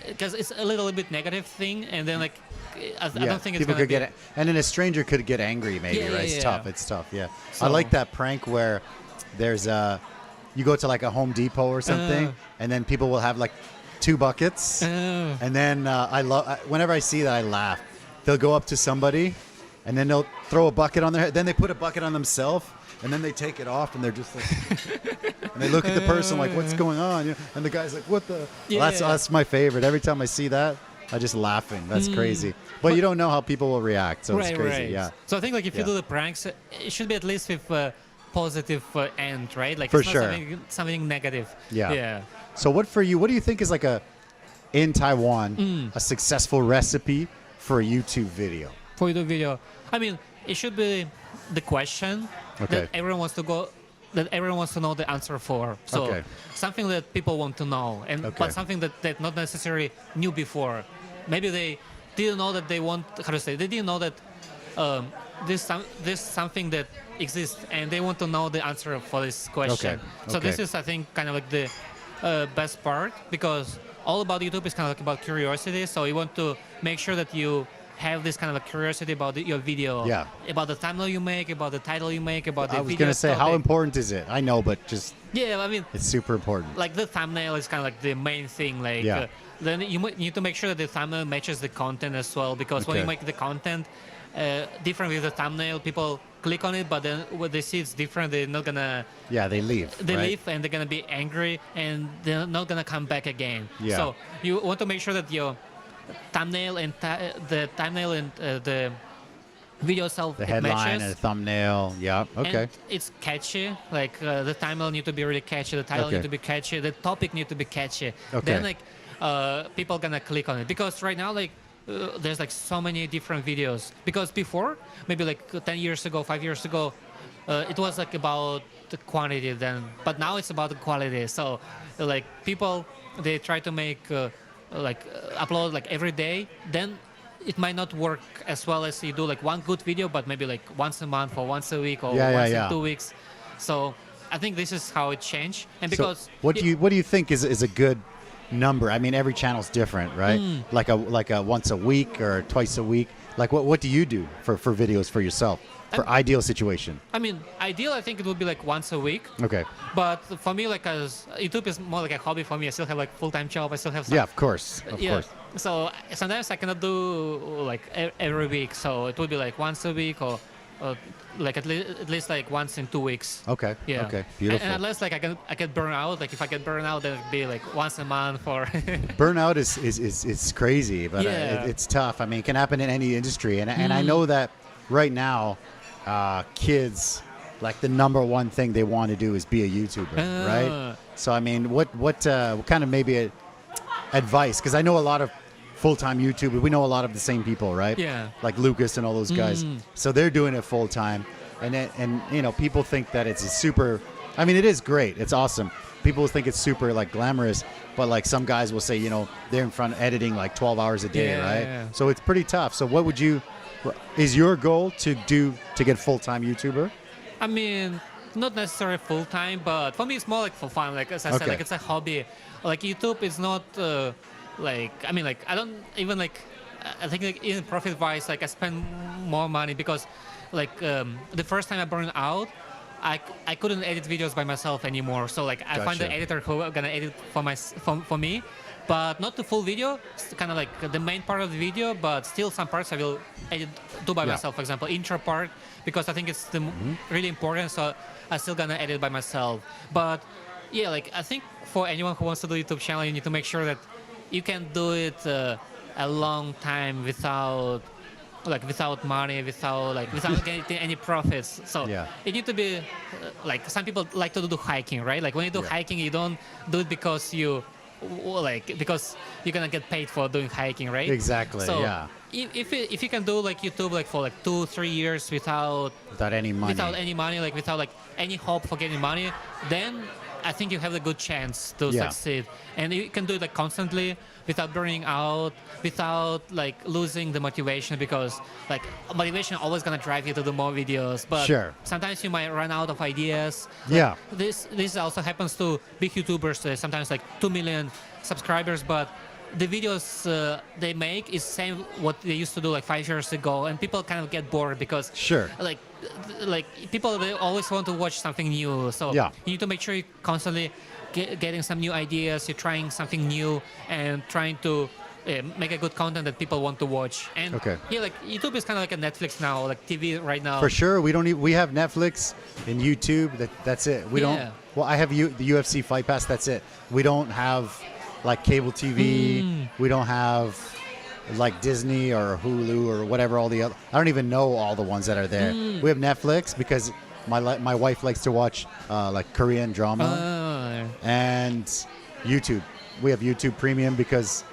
Because it's a little bit negative thing, and then like I don't think it's people gonna could get it, and then a stranger could get angry maybe, right? It's tough. It's tough. So, I like that prank where there's you go to like a Home Depot or something, and then people will have like 2 buckets, and then whenever I see that, I laugh. They'll go up to somebody, and then they'll throw a bucket on their head. Then they put a bucket on themselves, and then they take it off, and they're just like, and they look at the person like, "What's going on?" And the guy's like, "What the?" That's my favorite. Every time I see that, I just laughing. That's crazy. But you don't know how people will react, so it's crazy. So I think like if you do the pranks, it should be at least with positive end, right? Like for it's not something negative. So what do you think is like in Taiwan a successful recipe for a YouTube video? For YouTube video, I mean, it should be the question that everyone wants to know the answer for. So something that people want to know, but something that they not necessarily knew before. Maybe they didn't know that they want, they didn't know that this something that exists, and they want to know the answer for this question. So this is, I think, kind of like the best part, because all about YouTube is kind of like about curiosity. So you want to make sure that you have this kind of a curiosity about your video, about the thumbnail you make, about the title you make, about the video. I was going to say, how important is it? I know, but just I mean, it's super important. Like the thumbnail is kind of like the main thing. Like then you need to make sure that the thumbnail matches the content as well, because when you make the content different with the thumbnail, people click on it, but then when they see it's different, they're not gonna. They leave. They leave, and they're gonna be angry, and they're not gonna come back again. So you want to make sure that your thumbnail and the video itself, the headline matches, and the thumbnail. And it's catchy. Like the thumbnail need to be really catchy. The title need to be catchy. The topic need to be catchy. Then like people gonna click on it, because right now like. There's like so many different videos, because before, maybe like 10 years ago, 5 years ago, it was like about the quantity then, but now it's about the quality. So like people, they try to make upload like every day, then it might not work as well as you do like one good video, but maybe like once a month or once a week or once in 2 weeks. So I think this is how it changed. And because so what do you think is a good number? I mean, every channel's different, right? Like a once a week or twice a week. Like what do you do for videos for yourself? For ideal situation. I mean, ideal, I think it would be like once a week. Okay. But for me, like, as YouTube is more like a hobby for me. I still have like full-time job. I still have some, Yeah, of course. Of course. So sometimes I cannot do like every week. So it would be like once a week or like at least like once in 2 weeks. Okay. Yeah. Okay. Beautiful. And unless like I get burned out. Like if I get burned out, then it'd be like once a month or. Burnout is crazy, but it's tough. I mean, it can happen in any industry, and I know that right now. Kids, like the number one thing they want to do is be a YouTuber, right? So I mean, what kind of maybe advice? Because I know a lot of full-time YouTubers. We know a lot of the same people, right? Yeah. Like Lucas and all those guys. So they're doing it full-time, and you know, people think that it's a super. I mean, it is great. It's awesome. People think it's super like glamorous, but like some guys will say, you know, they're in front editing like 12 hours a day, right? Yeah. So it's pretty tough. So what would you? Is your goal to get full-time YouTuber? I mean, not necessarily full-time, but for me it's more like for fun. Like as I said, like it's a hobby. Like YouTube is not like, I mean, like I don't even like, I think like even profit-wise, like I spend more money because like the first time I burned out, I couldn't edit videos by myself anymore. So like I find the editor who are gonna edit for me. But not the full video, it's kind of like the main part of the video, but still some parts I will do by myself. For example, intro part, because I think it's really important, so I'm still gonna edit by myself. But yeah, like I think for anyone who wants to do YouTube channel, you need to make sure that you can do it a long time without money, without getting any profits. So you need to be like some people like to do hiking, right? Like when you do hiking, you don't do it because because you're gonna get paid for doing hiking, right? Exactly. So yeah. If you can do like YouTube like for like 2-3 years without any money, like without like any hope for getting money, then I think you have a good chance to succeed. And you can do it like constantly without burning out, without like losing the motivation, because like motivation always gonna drive you to do more videos. But sometimes you might run out of ideas. Like, this also happens to big YouTubers. Sometimes like 2 million subscribers, but the videos they make is same what they used to do like 5 years ago, and people kind of get bored because like people, they always want to watch something new. So you need to make sure you constantly getting some new ideas. You're trying something new and trying to make a good content that people want to watch. And like YouTube is kind of like a Netflix now, like TV right now. For sure, we have Netflix and YouTube. That's it. We don't. Well, I have the UFC Fight Pass. That's it. We don't have like cable TV. We don't have like Disney or Hulu or whatever, all the other. I don't even know all the ones that are there. We have Netflix because my wife likes to watch like Korean drama, and YouTube. We have YouTube Premium because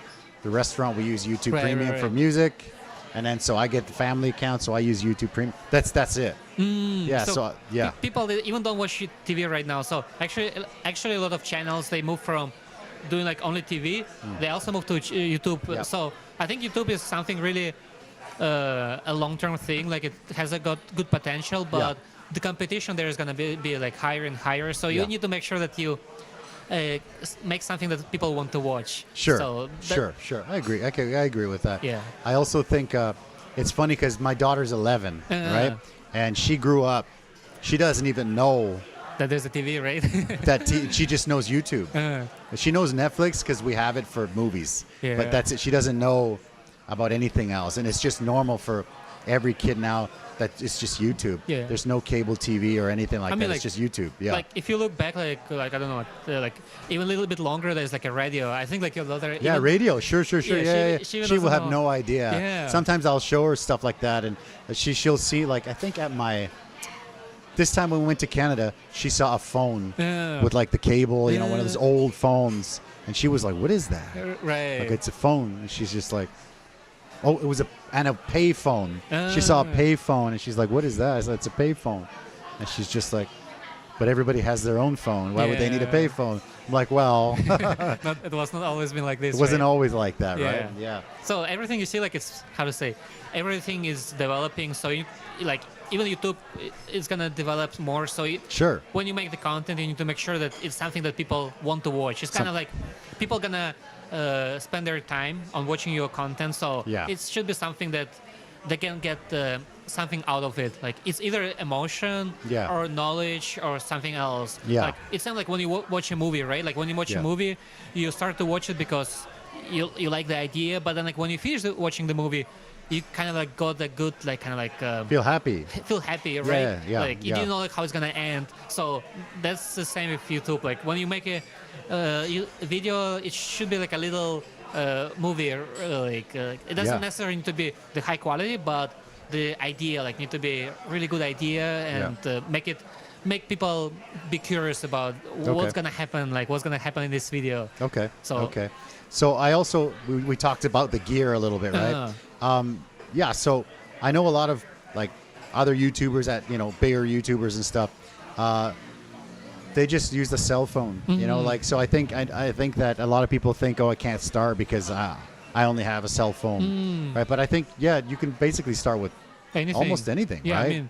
the restaurant we use YouTube Premium for music, and then so I get the family account, so I use YouTube Premium. That's it. So people, they even don't watch TV right now. So actually a lot of channels, they move from doing like only TV, they also move to YouTube. So I think YouTube is something really a long-term thing. Like it has got good potential, but the competition there is going to be like higher and higher. So you need to make sure that you make something that people want to watch. Sure. I agree. I agree with that. Yeah. I also think it's funny because my daughter's 11, right? And she grew up. She doesn't even know that there's a TV, right? She just knows YouTube. She knows Netflix because we have it for movies. But that's it. She doesn't know about anything else. And it's just normal for every kid now that it's just YouTube. There's no cable TV or anything like that. Like, it's just YouTube. Like if you look back, like I don't know, like even a little bit longer, there's like a radio. I think like your daughter. Radio. Sure. She will have no idea. Sometimes I'll show her stuff like that, and she'll see like I think at my. This time when we went to Canada, she saw a phone with like the cable, you know, one of those old phones, and she was like, "What is that?" Like it's a phone, and she's just like, "Oh, it was a pay phone." She saw a pay phone, and she's like, "What is that?" I said, "It's a pay phone," and she's just like, "But everybody has their own phone. Why would they need a pay phone?" I'm like, "Well, it was not always been like this. It wasn't always like that, right?" Yeah. So everything you see, like it's how to say, everything is developing. So you like. Even YouTube is gonna develop more. So when you make the content, you need to make sure that it's something that people want to watch. It's kind of like people gonna spend their time on watching your content. So it should be something that they can get something out of it. Like it's either emotion or knowledge or something else. Yeah. Like it's not like when you watch a movie, right? Like when you watch a movie, you start to watch it because you like the idea, but then like when you finish watching the movie, you kind of like got a good like kind of like feel happy, right? Yeah. Like you didn't know like how it's gonna end. So that's the same with YouTube. Like when you make a video, it should be like a little movie. It doesn't necessarily need to be the high quality, but the idea like need to be a really good idea and make people be curious about what's gonna happen, like what's gonna happen in this video. So I also we talked about the gear a little bit, right? So I know a lot of like other YouTubers that bigger YouTubers and stuff. They just use the cell phone, like, so I think that a lot of people think, I can't start because I only have a cell phone, right? But I think, you can basically start with almost anything, right? I mean,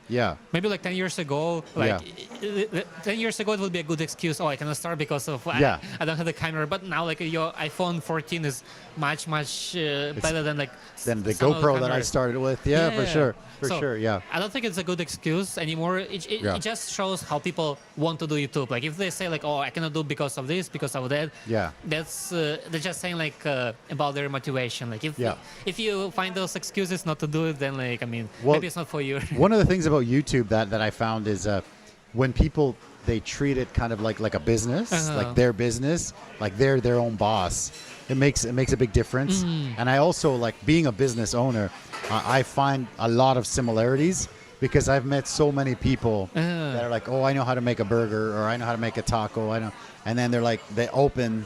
maybe like 10 years ago, 10 years ago, it would be a good excuse. I cannot start because of I don't have the camera. But now, like your iPhone 14 is much better than the GoPro that I started with. For sure. I don't think it's a good excuse anymore. It just shows how people want to do YouTube. Like if they say like, I cannot do because of this, because of that. That's they're just saying like about their motivation. Like if you find those excuses not to do it, then like maybe it's not for you. One of the things about YouTube that I found is when people they treat it kind of like a business, like their business, like they're their own boss. It makes a big difference. And I also like being a business owner. I find a lot of similarities because I've met so many people that are like, I know how to make a burger, or I know how to make a taco. I know, and then they're like, they open,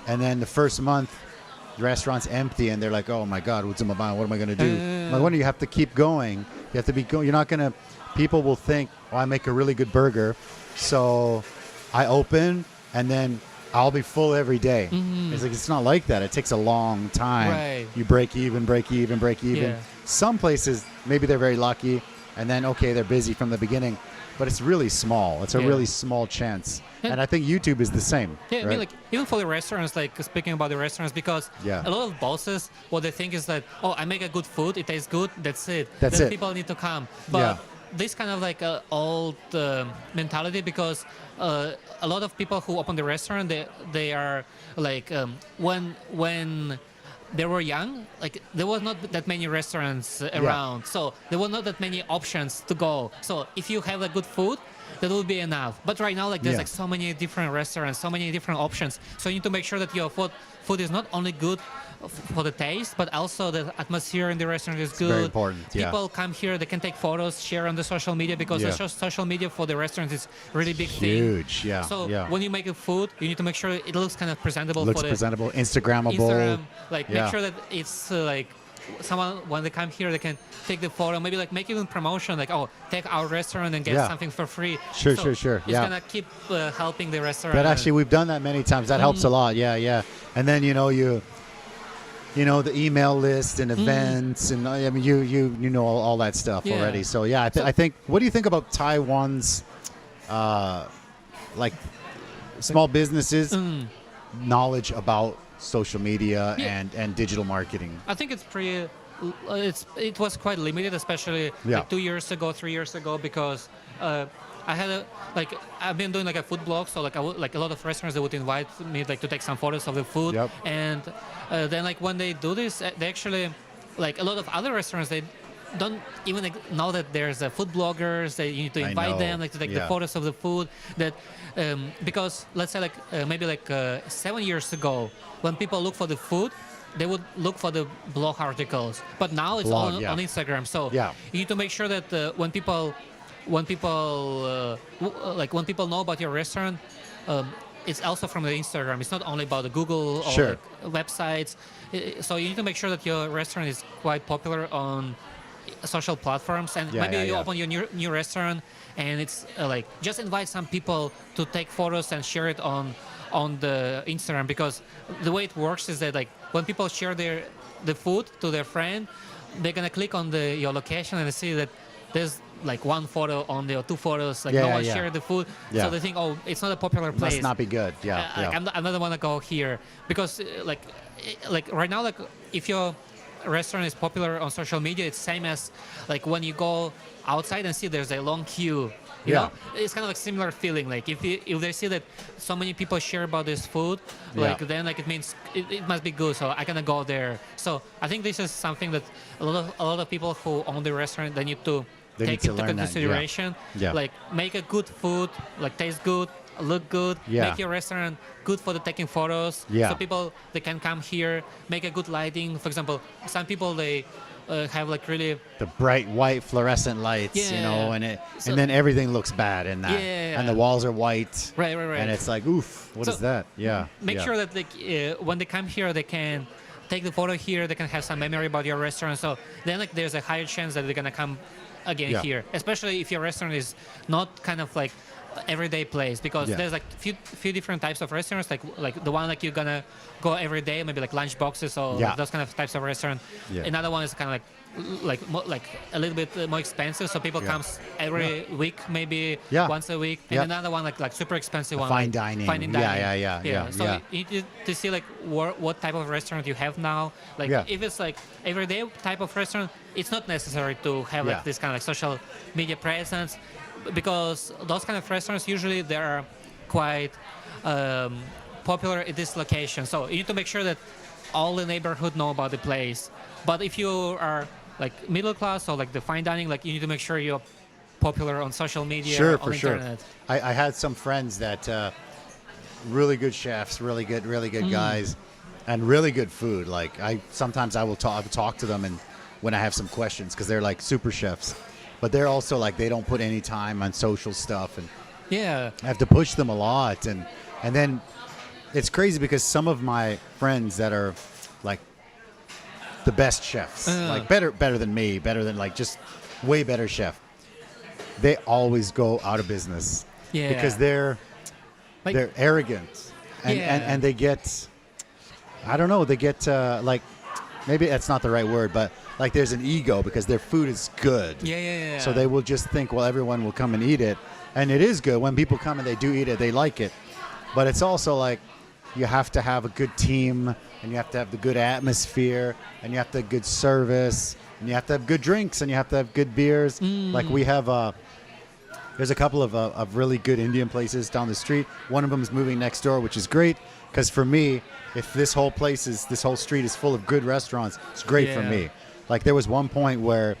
and then the first month, the restaurant's empty, and they're like, oh my God, what am I going to do? Like, when you have to keep going, you have to be going. You're not going to. People will think, I make a really good burger, so I open, and then I'll be full every day. It's like, it's not like that. It takes a long time. Right. You break even. Some places, maybe they're very lucky, and then, they're busy from the beginning, but it's really small. It's a really small chance. And I think YouTube is the same. Right? I mean, like, even for the restaurants, like speaking about the restaurants, because a lot of bosses, what they think is that, I make a good food, it tastes good, that's it. Then people need to come. But this kind of like old mentality, because a lot of people who open the restaurant, they are like when they were young, like there was not that many restaurants around, so there were not that many options to go. So if you have a good food, that will be enough. But right now, like there's like so many different restaurants, so many different options. So you need to make sure that your food is not only good for the taste, but also the atmosphere in the restaurant is good. Very important. People come here, they can take photos, share on the social media, because the social media for the restaurant is really big thing. Huge, So when you make a food, you need to make sure it looks kind of presentable. Instagrammable. Instagram, like make sure that it's like someone, when they come here, they can take the photo, maybe like make even promotion, like take our restaurant and get something for free. Sure. It's gonna keep helping the restaurant. But actually, we've done that many times. That helps a lot. And then the email list and events, and I mean you know all that stuff already. So I think. What do you think about Taiwan's like small businesses knowledge about social media and digital marketing? I think it's pretty. It was quite limited, especially like 2 years ago, 3 years ago, because I had I've been doing like a food blog, so like a lot of restaurants, they would invite me like to take some photos of the food, and then like when they do this, they actually, like a lot of other restaurants, they don't even know that there's food bloggers. You need to invite them like to take the photos of the food. That because let's say maybe 7 years ago, when people look for the food, they would look for the blog articles, but now it's all on Instagram. So you need to make sure that when people know about your restaurant, it's also from the Instagram. It's not only about the Google or websites. So you need to make sure that your restaurant is quite popular on social platforms, and maybe you open your new restaurant, and it's just invite some people to take photos and share it on the Instagram, because the way it works is that when people share the food to their friend, they're gonna click on your location and see that there's one photo on there or two photos, no one shared the food, so they think, it's not a popular place. Must not be good. I'm not the one to go here, because right now, if you're restaurant is popular on social media, it's same as like when you go outside and see there's a long queue. You know, it's kind of like similar feeling. Like if they see that so many people share about this food, like then like it means it must be good. So I gonna go there. So I think this is something that a lot of people who own the restaurant, they need to take into consideration. Like make a good food, like taste good, look good. Make your restaurant good for the taking photos. So people they can come here. Make a good lighting. For example, some people they have like really the bright white fluorescent lights, you know, and then everything looks bad in that, and the walls are white, right, and it's like, oof, what is that? Make sure that like when they come here, they can take the photo here. They can have some memory about your restaurant. So then like there's a higher chance that they're gonna come again here, especially if your restaurant is not kind of like everyday place, because there's like few different types of restaurants, like the one like you're gonna go every day, maybe like lunch boxes or those kind of types of restaurant. Another one is kind of like a little bit more expensive, so people comes every week, maybe once a week. And another one like super expensive one, fine dining. So you need to see like what type of restaurant you have now. Like if it's like everyday type of restaurant, it's not necessary to have like this kind of like social media presence, because those kind of restaurants usually they are quite popular at this location. So you need to make sure that all the neighborhood know about the place. But if you are like middle class or like the fine dining, like you need to make sure you're popular on social media, on internet. I had some friends that really good chefs, really good guys, and really good food. Like sometimes I will talk to them and when I have some questions, because they're like super chefs. But they're also like, they don't put any time on social stuff, and I have to push them a lot. And then it's crazy because some of my friends that are like the best chefs, like better than me, better than like just way better chef, they always go out of business because they're arrogant and they get, I don't know, they get like, maybe that's not the right word, but like there's an ego because their food is good. So they will just think, well, everyone will come and eat it. And it is good. When people come and they do eat it, they like it. But it's also like you have to have a good team, and you have to have the good atmosphere, and you have to have good service, and you have to have good drinks, and you have to have good beers. Like we have there's a couple of really good Indian places down the street. One of them is moving next door, which is great. Because for me, if this whole street is full of good restaurants, it's great for me. Like there was one point where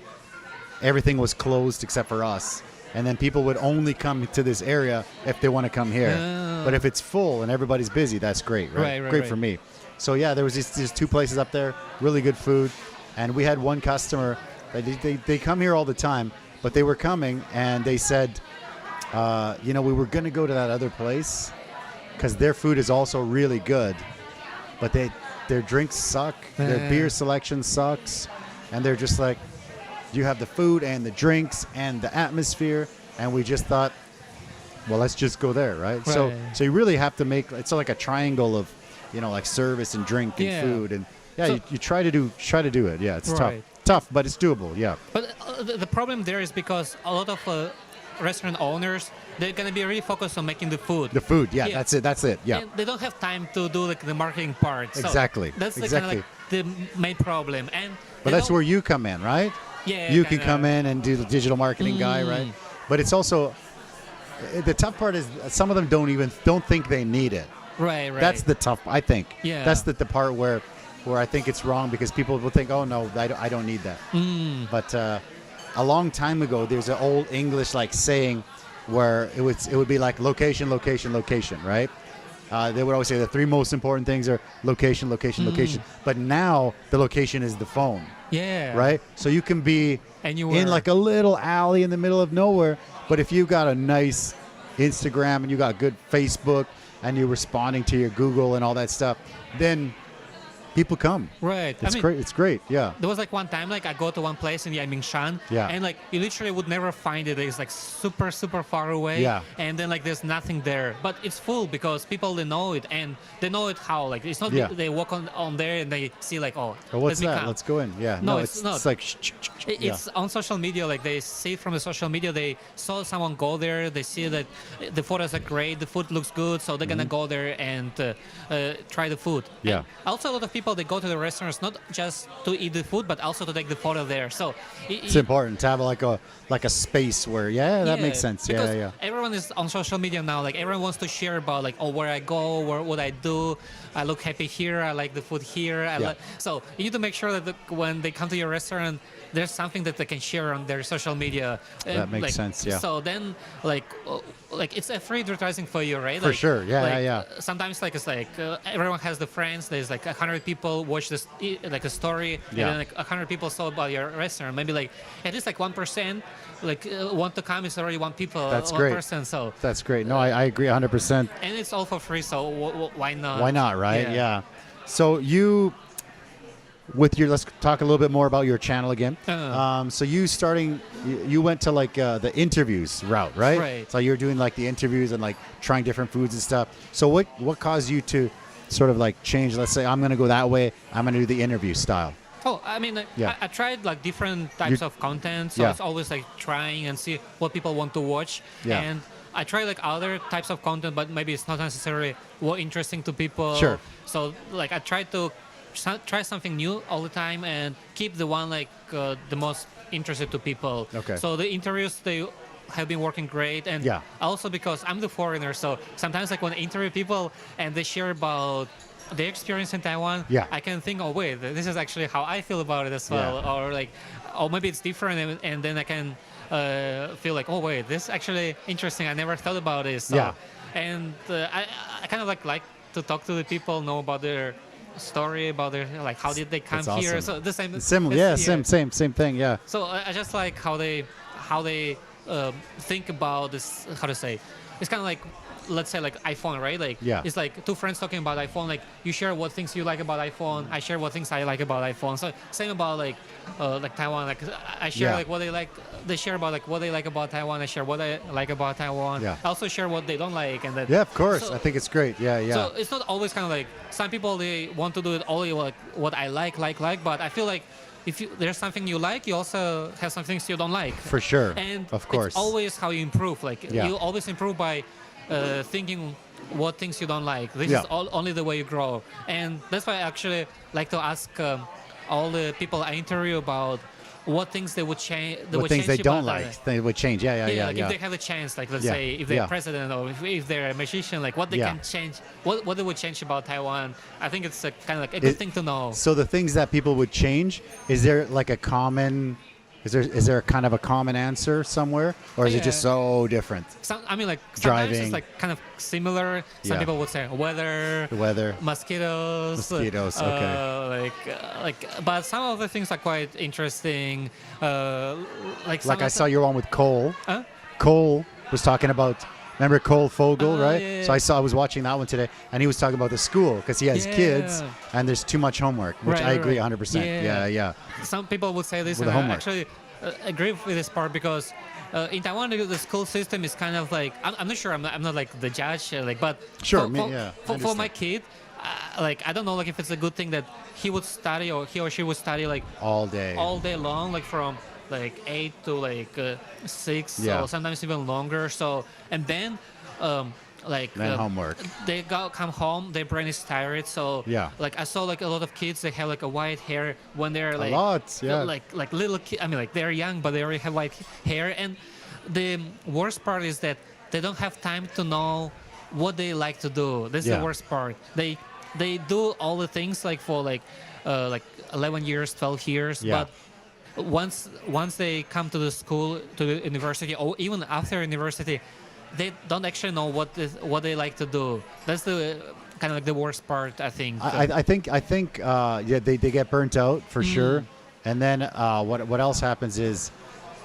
everything was closed except for us. And then people would only come to this area if they want to come here. But if it's full and everybody's busy, that's great, right? Great for me. So yeah, there was these two places up there, really good food. And we had one customer, they come here all the time, but they were coming and they said, we were going to go to that other place because their food is also really good. But their drinks suck, their beer selection sucks. And they're just like, you have the food and the drinks and the atmosphere, and we just thought, well, let's just go there, right? So you really have to make it's like a triangle of, like service and drink and food, and so you try to do it. Yeah, it's tough, but it's doable. Yeah. But the problem there is because a lot of restaurant owners, they're gonna be really focused on making the food. The food, that's it. Yeah. And they don't have time to do like the marketing part. So exactly. That's kind of like the main problem. But that's where you come in, right? Yeah. You can come in and do the digital marketing guy, right? But it's also the tough part is some of them don't think they need it. Right. That's the tough. I think. Yeah. That's the part where I think it's wrong because people will think, oh no, I don't need that. But a long time ago, there's an old English like saying where it would be like location, right? They would always say the three most important things are location. But now the location is the phone. Yeah. Right? So you can be in like a little alley in the middle of nowhere, but if you got a nice Instagram and you got good Facebook and you're responding to your Google and all that stuff, then people come. Right. It's great. Yeah. There was like one time, like I go to one place in Yangmingshan, and like you literally would never find it. It's like super, super far away. Yeah. And then like there's nothing there, but it's full because people they know it, and they know it how like it's not they walk on there and they see like what's that? Let's go in. Yeah. No, it's not. It's like it's on social media. Like they see it from the social media. They saw someone go there. They see that the photos are great. The food looks good, so they're gonna go there and try the food. Yeah. And also a lot of people people, they go to the restaurants not just to eat the food, but also to take the photo there. So it's important to have like a space where, that makes sense. Yeah. Everyone is on social media now. Like everyone wants to share about like, where I go, what I do. I look happy here. I like the food here. So you need to make sure that when they come to your restaurant, there's something that they can share on their social media. That makes sense. Yeah. So then, like it's a free advertising for you, right? For sure. Yeah. Sometimes it's like everyone has the friends. There's like 100 people watch this like a story, and then like 100 people saw about your restaurant. Maybe like at least like 1% want to come. It's already one great. person. So that's great. No, I agree 100%. And it's all for free. So why not? Why not? Right? Yeah. So let's talk a little bit more about your channel again. So you went to like the interviews route, right? Right. So you're doing like the interviews and like trying different foods and stuff. So what caused you to sort of like change? Let's say I'm going to go that way. I'm going to do the interview style. I mean, I tried like different types of content. So it's always like trying and see what people want to watch. Yeah. And I try like other types of content, but maybe it's not necessarily more interesting to people. Sure. So like I try to try something new all the time and keep the one like the most interested to people. Okay. So the interviews, they have been working great, and also because I'm the foreigner, so sometimes like when I interview people and they share about their experience in Taiwan, I can think, oh wait, this is actually how I feel about it as well, or maybe it's different, and then I can feel like, oh wait, this is actually interesting. I never thought about this. So, and I kind of like to talk to the people, know about their story, about their like how did they come here. Awesome. So the same. Same thing. Yeah. So I just like how they think about this. How to say? It's kind of like, let's say like iPhone, right? Like it's like two friends talking about iPhone. Like you share what things you like about iPhone. I share what things I like about iPhone. So same about like Taiwan. Like I share like what they like. They share about like what they like about Taiwan. I share what I like about Taiwan. I also share what they don't like, and that. Of course. So, I think it's great. Yeah. So it's not always kind of like some people they want to do it only like what I like. But I feel like if there's something you like, you also have some things you don't like. For sure. And of course, it's always how you improve. Like you always improve by thinking what things you don't like. This is only the way you grow. And that's why I actually like to ask all the people I interview about what things they would change. What things they don't like, they would change. Like if they have a chance, like let's say if they're president or if they're a magician, like what they can change, what they would change about Taiwan. I think it's a kind of like a good thing to know. So the things that people would change, is there like a common? Is there kind of a common answer somewhere, or is it just so different? I mean, like driving, sometimes it's like kind of similar. Some people would say the weather, mosquitoes. Okay. But some of the things are quite interesting. Like I saw your one with Cole. Huh? Cole was talking about. Remember Cole Fogel, right? Yeah. So I was watching that one today, and he was talking about the school because he has kids, and there's too much homework, which I agree 100%. Yeah. Some people would say this, with and the homework. I actually agree with this part because in Taiwan the school system is kind of like I'm not sure. I'm not like the judge, but for my kid, like I don't know, like if it's a good thing that he would study or he or she would study like all day long, like from like 8 to like 6 or sometimes even longer. So and then homework. They come home, their brain is tired. So like I saw like a lot of kids, they have like a white hair when they're like like little kids. I mean like they're young, but they already have white hair. And the worst part is that they don't have time to know what they like to do. That's the worst part. They do all the things like for like 11 years, 12 years, but once they come to the school, to the university, or even after university, they don't actually know what they like to do. That's the kind of like the worst part, I think. I think they get burnt out for sure. And then what else happens is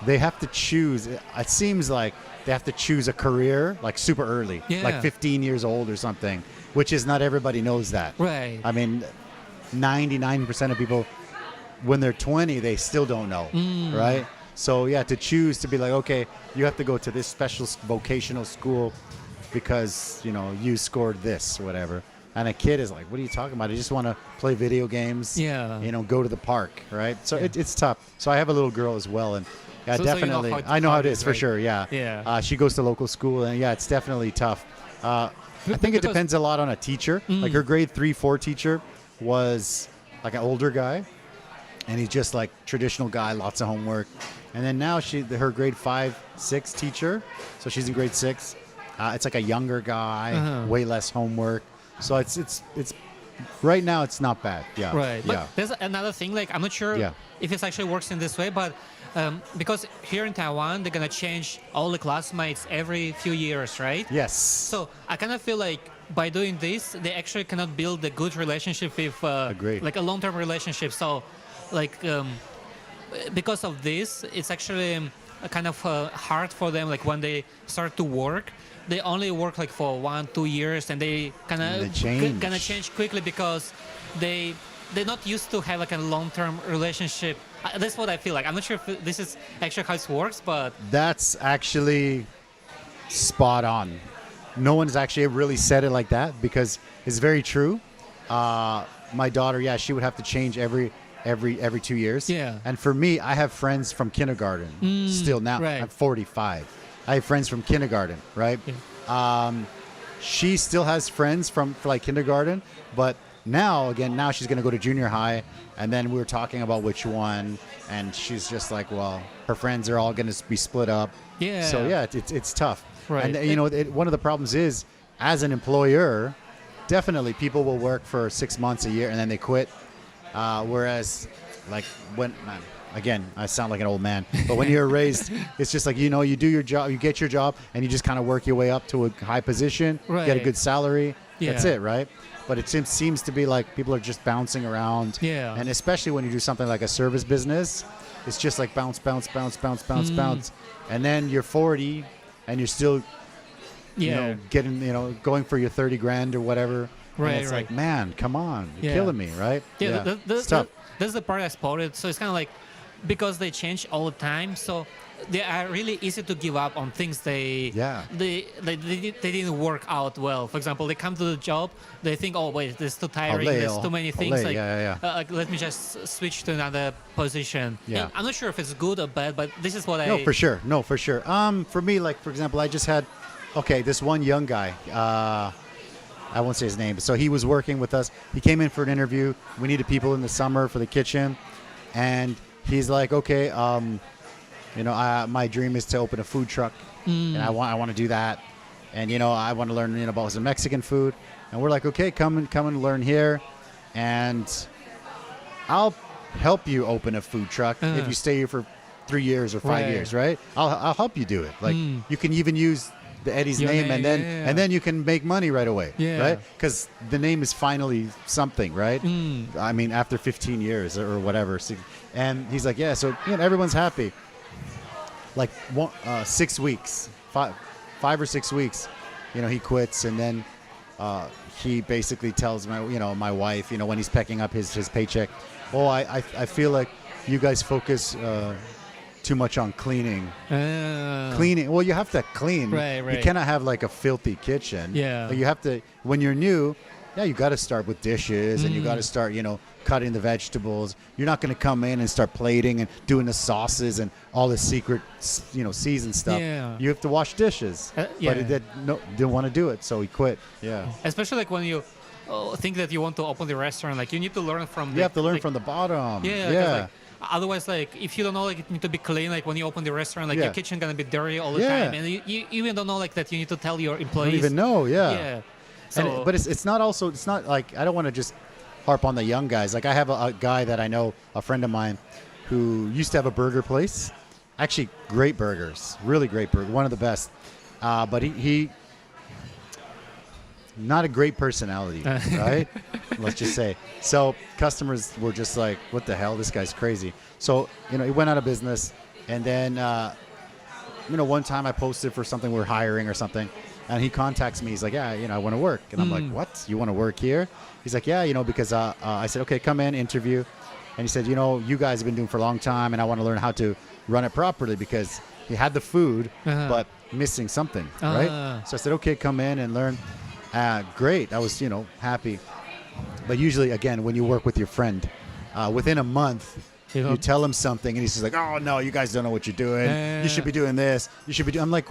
they have to choose. It seems like they have to choose a career like super early, like 15 years old or something, which is not everybody knows that. Right. I mean, 99% of people, when they're 20, they still don't know, right? So to choose to be like, okay, you have to go to this special vocational school because you scored this or whatever, and a kid is like, what are you talking about? I just want to play video games, go to the park, right? So it's tough. So I have a little girl as well, and definitely, I know how it is for sure. She goes to local school, and it's definitely tough. I think it depends a lot on a teacher. Like her grade 3-4 teacher was like an older guy, and he's just like traditional guy, lots of homework. And then now her grade 5, 6 teacher, so she's in grade 6. It's like a younger guy, way less homework. So it's right now it's not bad. Yeah. Right. But yeah. there's another thing. Like I'm not sure if it actually works in this way, but because here in Taiwan they're gonna change all the classmates every few years, right? Yes. So I kind of feel like by doing this, they actually cannot build a good relationship with like a long-term relationship. So like because of this, it's actually kind of hard for them. Like when they start to work, they only work like for 1-2 years, and they gonna change quickly because they're not used to have like a long-term relationship. That's what I feel like. I'm not sure if this is actually how it works, but that's actually spot on. No one's actually really said it like that because it's very true. My daughter, she would have to change every 2 years. Yeah. And for me, I have friends from kindergarten still now. Right. I'm 45. I have friends from kindergarten, right? Yeah. She still has friends for like kindergarten, but now she's going to go to junior high, and then we were talking about which one, and she's just like, well, her friends are all going to be split up. Yeah. So it's tough. Right. And one of the problems is, as an employer, definitely people will work for 6 months, a year, and then they quit. Whereas, like again, I sound like an old man, but when you're raised, it's just like, you do your job, you get your job, and you just kind of work your way up to a high position, get a good salary. Yeah. That's it, right? But it seems to be like people are just bouncing around. Yeah. And especially when you do something like a service business, it's just like bounce. And then you're 40 and you're still, getting, going for your 30 grand or whatever. Right, and it's like, man, come on, you're killing me, right? Yeah, it's tough. That's the part I spotted. So it's kind of like, because they change all the time, so they are really easy to give up on things they didn't work out well. For example, they come to the job, they think, oh wait, this is too tiring, there's too many things. Like let me just switch to another position. Yeah. And I'm not sure if it's good or bad, but this is what I... No, for sure. For me, like, for example, I just had, this one young guy, I won't say his name, so he was working with us. He came in for an interview. We needed people in the summer for the kitchen, and he's like, okay, my dream is to open a food truck, and I want to do that, and I want to learn about some Mexican food, and we're like, okay, come and learn here, and I'll help you open a food truck if you stay here for 3 years or 5 years, right? I'll help you do it. Like you can even use the Eddy's name, and then you can make money right away, right? Because the name is finally something, right? I mean, after 15 years or whatever, and he's like, so everyone's happy. Like 6 weeks, 5 or 6 weeks, he quits, and then he basically tells my wife, when he's picking up his paycheck, I feel like you guys focus too much on cleaning. Well, you have to clean. Right. You cannot have like a filthy kitchen. Yeah. You have to, when you're new, you got to start with dishes, and you got to start, cutting the vegetables. You're not going to come in and start plating and doing the sauces and all the secret, seasoned stuff. Yeah. You have to wash dishes. But he didn't want to do it, so he quit. Yeah. Especially like when you think that you want to open the restaurant, like you need to learn from You have to learn from the bottom. Yeah. Otherwise, like if you don't know, like it need to be clean. Like when you open the restaurant, like your kitchen gonna be dirty all the time, and you even don't know like that. You need to tell your employees. You don't even know, Yeah. So, but it's not like, I don't want to just harp on the young guys. Like I have a guy that I know, a friend of mine, who used to have a burger place. Actually, great burgers, really great burger, one of the best. But he not a great personality, right? Let's just say. So customers were just like, what the hell? This guy's crazy. So, he went out of business. And then, one time I posted for something, we're hiring or something. And he contacts me. He's like, I want to work. And I'm like, what? You want to work here? He's like, because I said, okay, come in, interview. And he said, you guys have been doing for a long time, and I want to learn how to run it properly, because he had the food, but missing something, right? So I said, okay, come in and learn. Great. I was, happy. But usually, again, when you work with your friend, within a month, you tell him something, and he's just like, oh, no, you guys don't know what you're doing. You should be doing this. You should be doing... I'm like,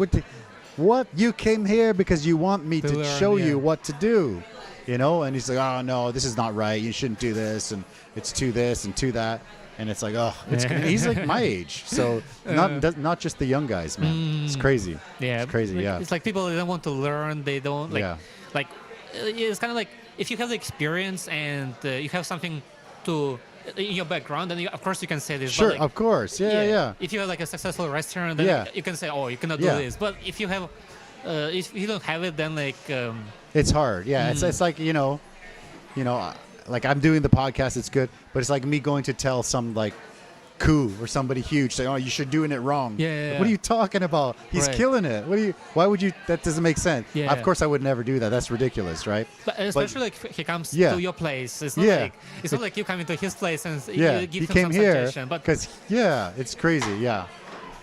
what? You came here because you want me to show you what to do. you know, and he's like, oh no, this is not right. You shouldn't do this, and it's to this and to that. And it's like, oh, he's like my age, so not just the young guys, man. It's crazy. Yeah, it's crazy. Like, yeah, it's like people they don't want to learn. They don't like, like it's kind of like if you have the experience and you have something to in your background, then of course you can say this. Sure, but like, of course, yeah. If you have like a successful restaurant, then you can say, oh, you cannot do this. But if you have, if you don't have it, then like it's hard. Yeah, it's like you know. Like I'm doing the podcast, it's good, but it's like me going to tell some like coup or somebody huge, say, "Oh, you should doing it wrong." Yeah. What are you talking about? He's killing it. Why would you? That doesn't make sense. Yeah. Of course, I would never do that. That's ridiculous, right? But especially like he comes to your place. It's not like it's not like you come into his place and you give him some suggestion. But because it's crazy. Yeah,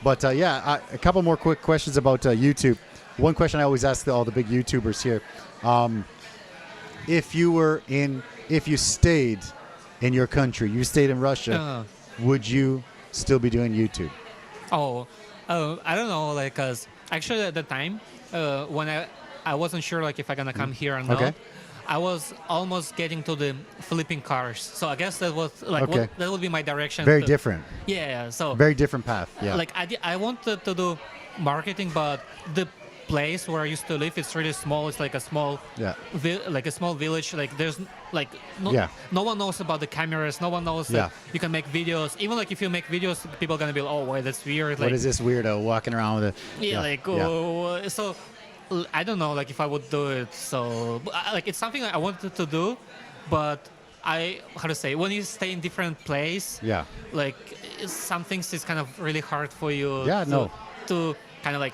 but a couple more quick questions about YouTube. One question I always ask all the big YouTubers here. If you stayed in your country, you stayed in Russia, would you still be doing YouTube? I don't know, like, cause actually at the time, when I wasn't sure like if I'm gonna come here or not, I was almost getting to the flipping cars. So I guess that was like that would be my direction. Very different. Yeah. So very different path. Yeah. Like I wanted to do marketing, but the place where I used to live, it's really small. It's like a small, like a small village. Like there's like no one knows about the cameras. No one knows that you can make videos. Even like if you make videos, people are gonna be like, oh, wait, that's weird. Like, what is this weirdo walking around with it? So I don't know, like if I would do it. So like it's something I wanted to do, but when you stay in different place, like some things is kind of really hard for you. To kind of like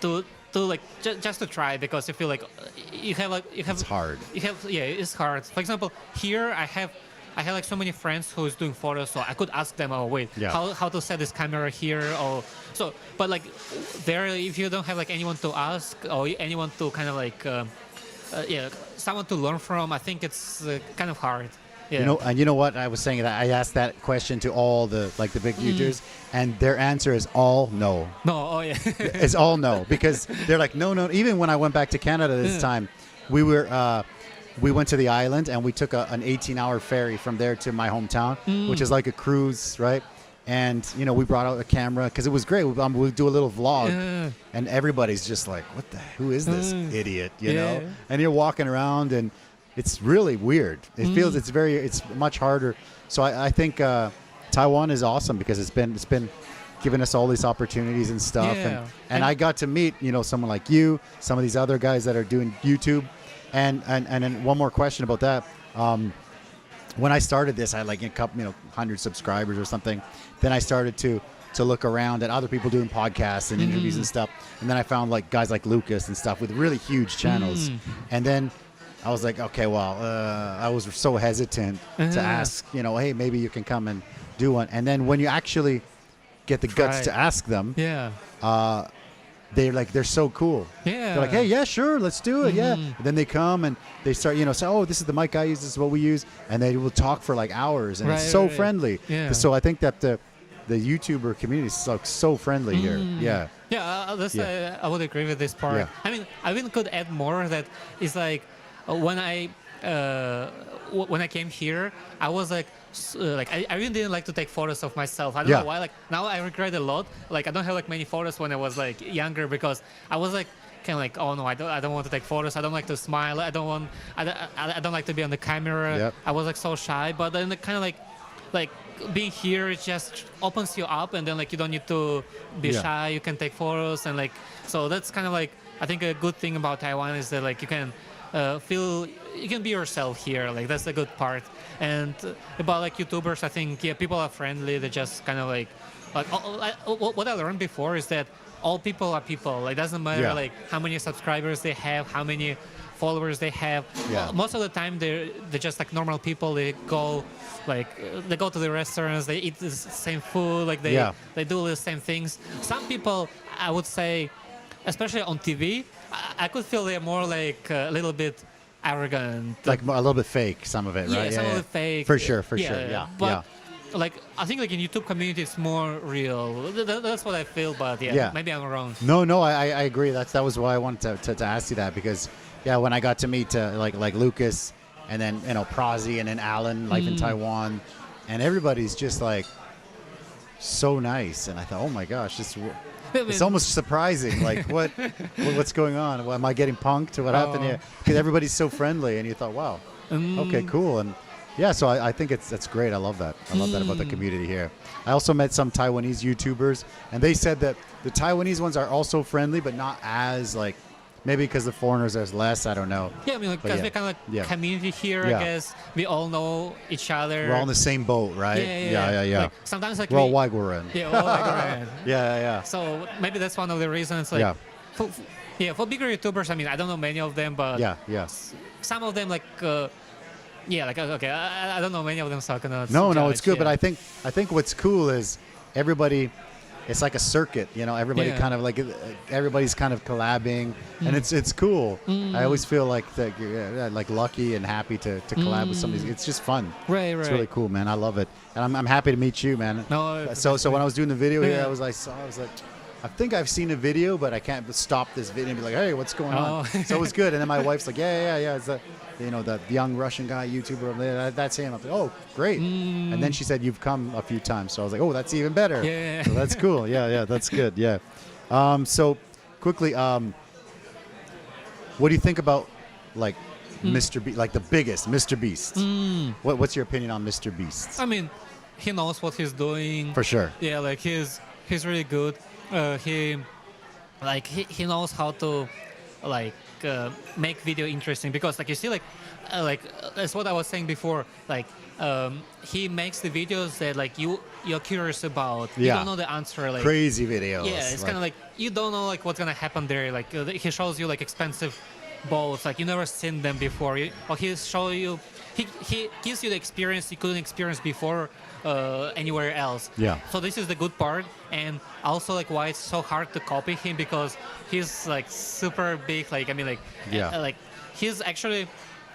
to like just to try, because you feel like you have it's hard. It's hard. For example, here I have like so many friends who's doing photos, so I could ask them, how to set this camera here, or so. But like there, if you don't have like anyone to ask or anyone to kind of like someone to learn from, I think it's kind of hard. Yeah. You know what I was saying, that I asked that question to all the big YouTubers, and their answer is all no. No, it's all no, because they're like no. Even when I went back to Canada this time, we went to the island and we took an 18-hour ferry from there to my hometown, which is like a cruise, right? And we brought out a camera because it was great. We do a little vlog, and everybody's just like, who is this idiot? You know? And you're walking around and it's really weird. It feels it's much harder. So I think Taiwan is awesome because it's been giving us all these opportunities and stuff. And I got to meet someone like you, some of these other guys that are doing YouTube. And then one more question about that. When I started this, I had like a couple 100 subscribers or something. Then I started to look around at other people doing podcasts and interviews and stuff. And then I found like guys like Lucas and stuff with really huge channels. And then I was like, okay, well, I was so hesitant to ask, hey, maybe you can come and do one. And then when you actually get the guts to ask them, they're so cool. They're like, hey, yeah, sure, let's do it. And then they come and they start, say, oh, this is the mic I use, this is what we use. And they will talk for like hours, and it's so friendly. So I think that the YouTuber community is so friendly here. I would agree with this part. I mean, I even could add more that is like, when I came here, I was like I really didn't like to take photos of myself. I don't know why. Like now I regret a lot. Like I don't have like many photos when I was like younger, because I was like kind of like, oh no, I don't want to take photos. I don't like to smile. I don't like to be on the camera. I was like so shy. But then kind of like being here, it just opens you up, and then like you don't need to be shy. You can take photos, and like so that's kind of like, I think a good thing about Taiwan is that like you can you can be yourself here. Like that's the good part. And about like YouTubers, I think people are friendly. They just kind of like what I learned before is that all people are people. Like doesn't matter like how many subscribers they have, how many followers they have. Most of the time they're just like normal people. They go to the restaurants, they eat the same food, like they do the same things. Some people, I would say, especially on TV, I could feel they're more like a little bit arrogant, like a little bit fake. Some of it, right? Some of it fake. For sure. But like I think like in YouTube community, it's more real. That's what I feel. But maybe I'm wrong. No, I agree. That was why I wanted to ask you that, because when I got to meet like Lucas, and then Prazi, and then Alan, life in Taiwan, and everybody's just like so nice, and I thought, oh my gosh, it's almost surprising. Like what's going on? Am I getting punked? What happened here? Because everybody's so friendly, and you thought, wow, okay, cool. And yeah, so I think that's great. I love that. I love that about the community here. I also met some Taiwanese YouTubers, and they said that the Taiwanese ones are also friendly, but not as like, maybe because the foreigners are less. I don't know. Yeah, I mean, because we're kind of like community here. I guess we all know each other. We're all in the same boat, right? Yeah. Like, sometimes like we're all Waiguren. Yeah, all Waiguren. Yeah. So maybe that's one of the reasons. Like, for bigger YouTubers, I mean, I don't know many of them, but some of them like. Okay, I don't know many of them, so I cannot. No, it's good. But I think what's cool is everybody. It's like a circuit, Everybody kind of like everybody's kind of collabing, and it's cool. I always feel like like lucky and happy to collab with somebody. It's just fun. Right. It's really cool, man. I love it, and I'm happy to meet you, man. No. So when I was doing the video here, I was like, I think I've seen a video, but I can't stop this video and be like, hey, what's going on? So it was good. And then my wife's like, yeah. It's the young Russian guy, YouTuber over there. That's him. I was like, oh, great. And then she said, you've come a few times. So I was like, oh, that's even better. Yeah. So that's cool. Yeah, that's good. Yeah. So quickly, what do you think about like Mr. Beast, like the biggest Mr. Beast? What's your opinion on Mr. Beast? I mean, he knows what he's doing. For sure. Yeah, like he's really good. He knows how to make video interesting, because like you see like that's what I was saying before, like he makes the videos that like you're curious about. You don't know the answer, like crazy videos. Yeah, it's kind of like you don't know like what's gonna happen there. Like he shows you like expensive boats, like you never seen them before. Or he gives you the experience you couldn't experience before anywhere else. Yeah. So this is the good part, and also like why it's so hard to copy him, because he's like super big. Like I mean, like like he's actually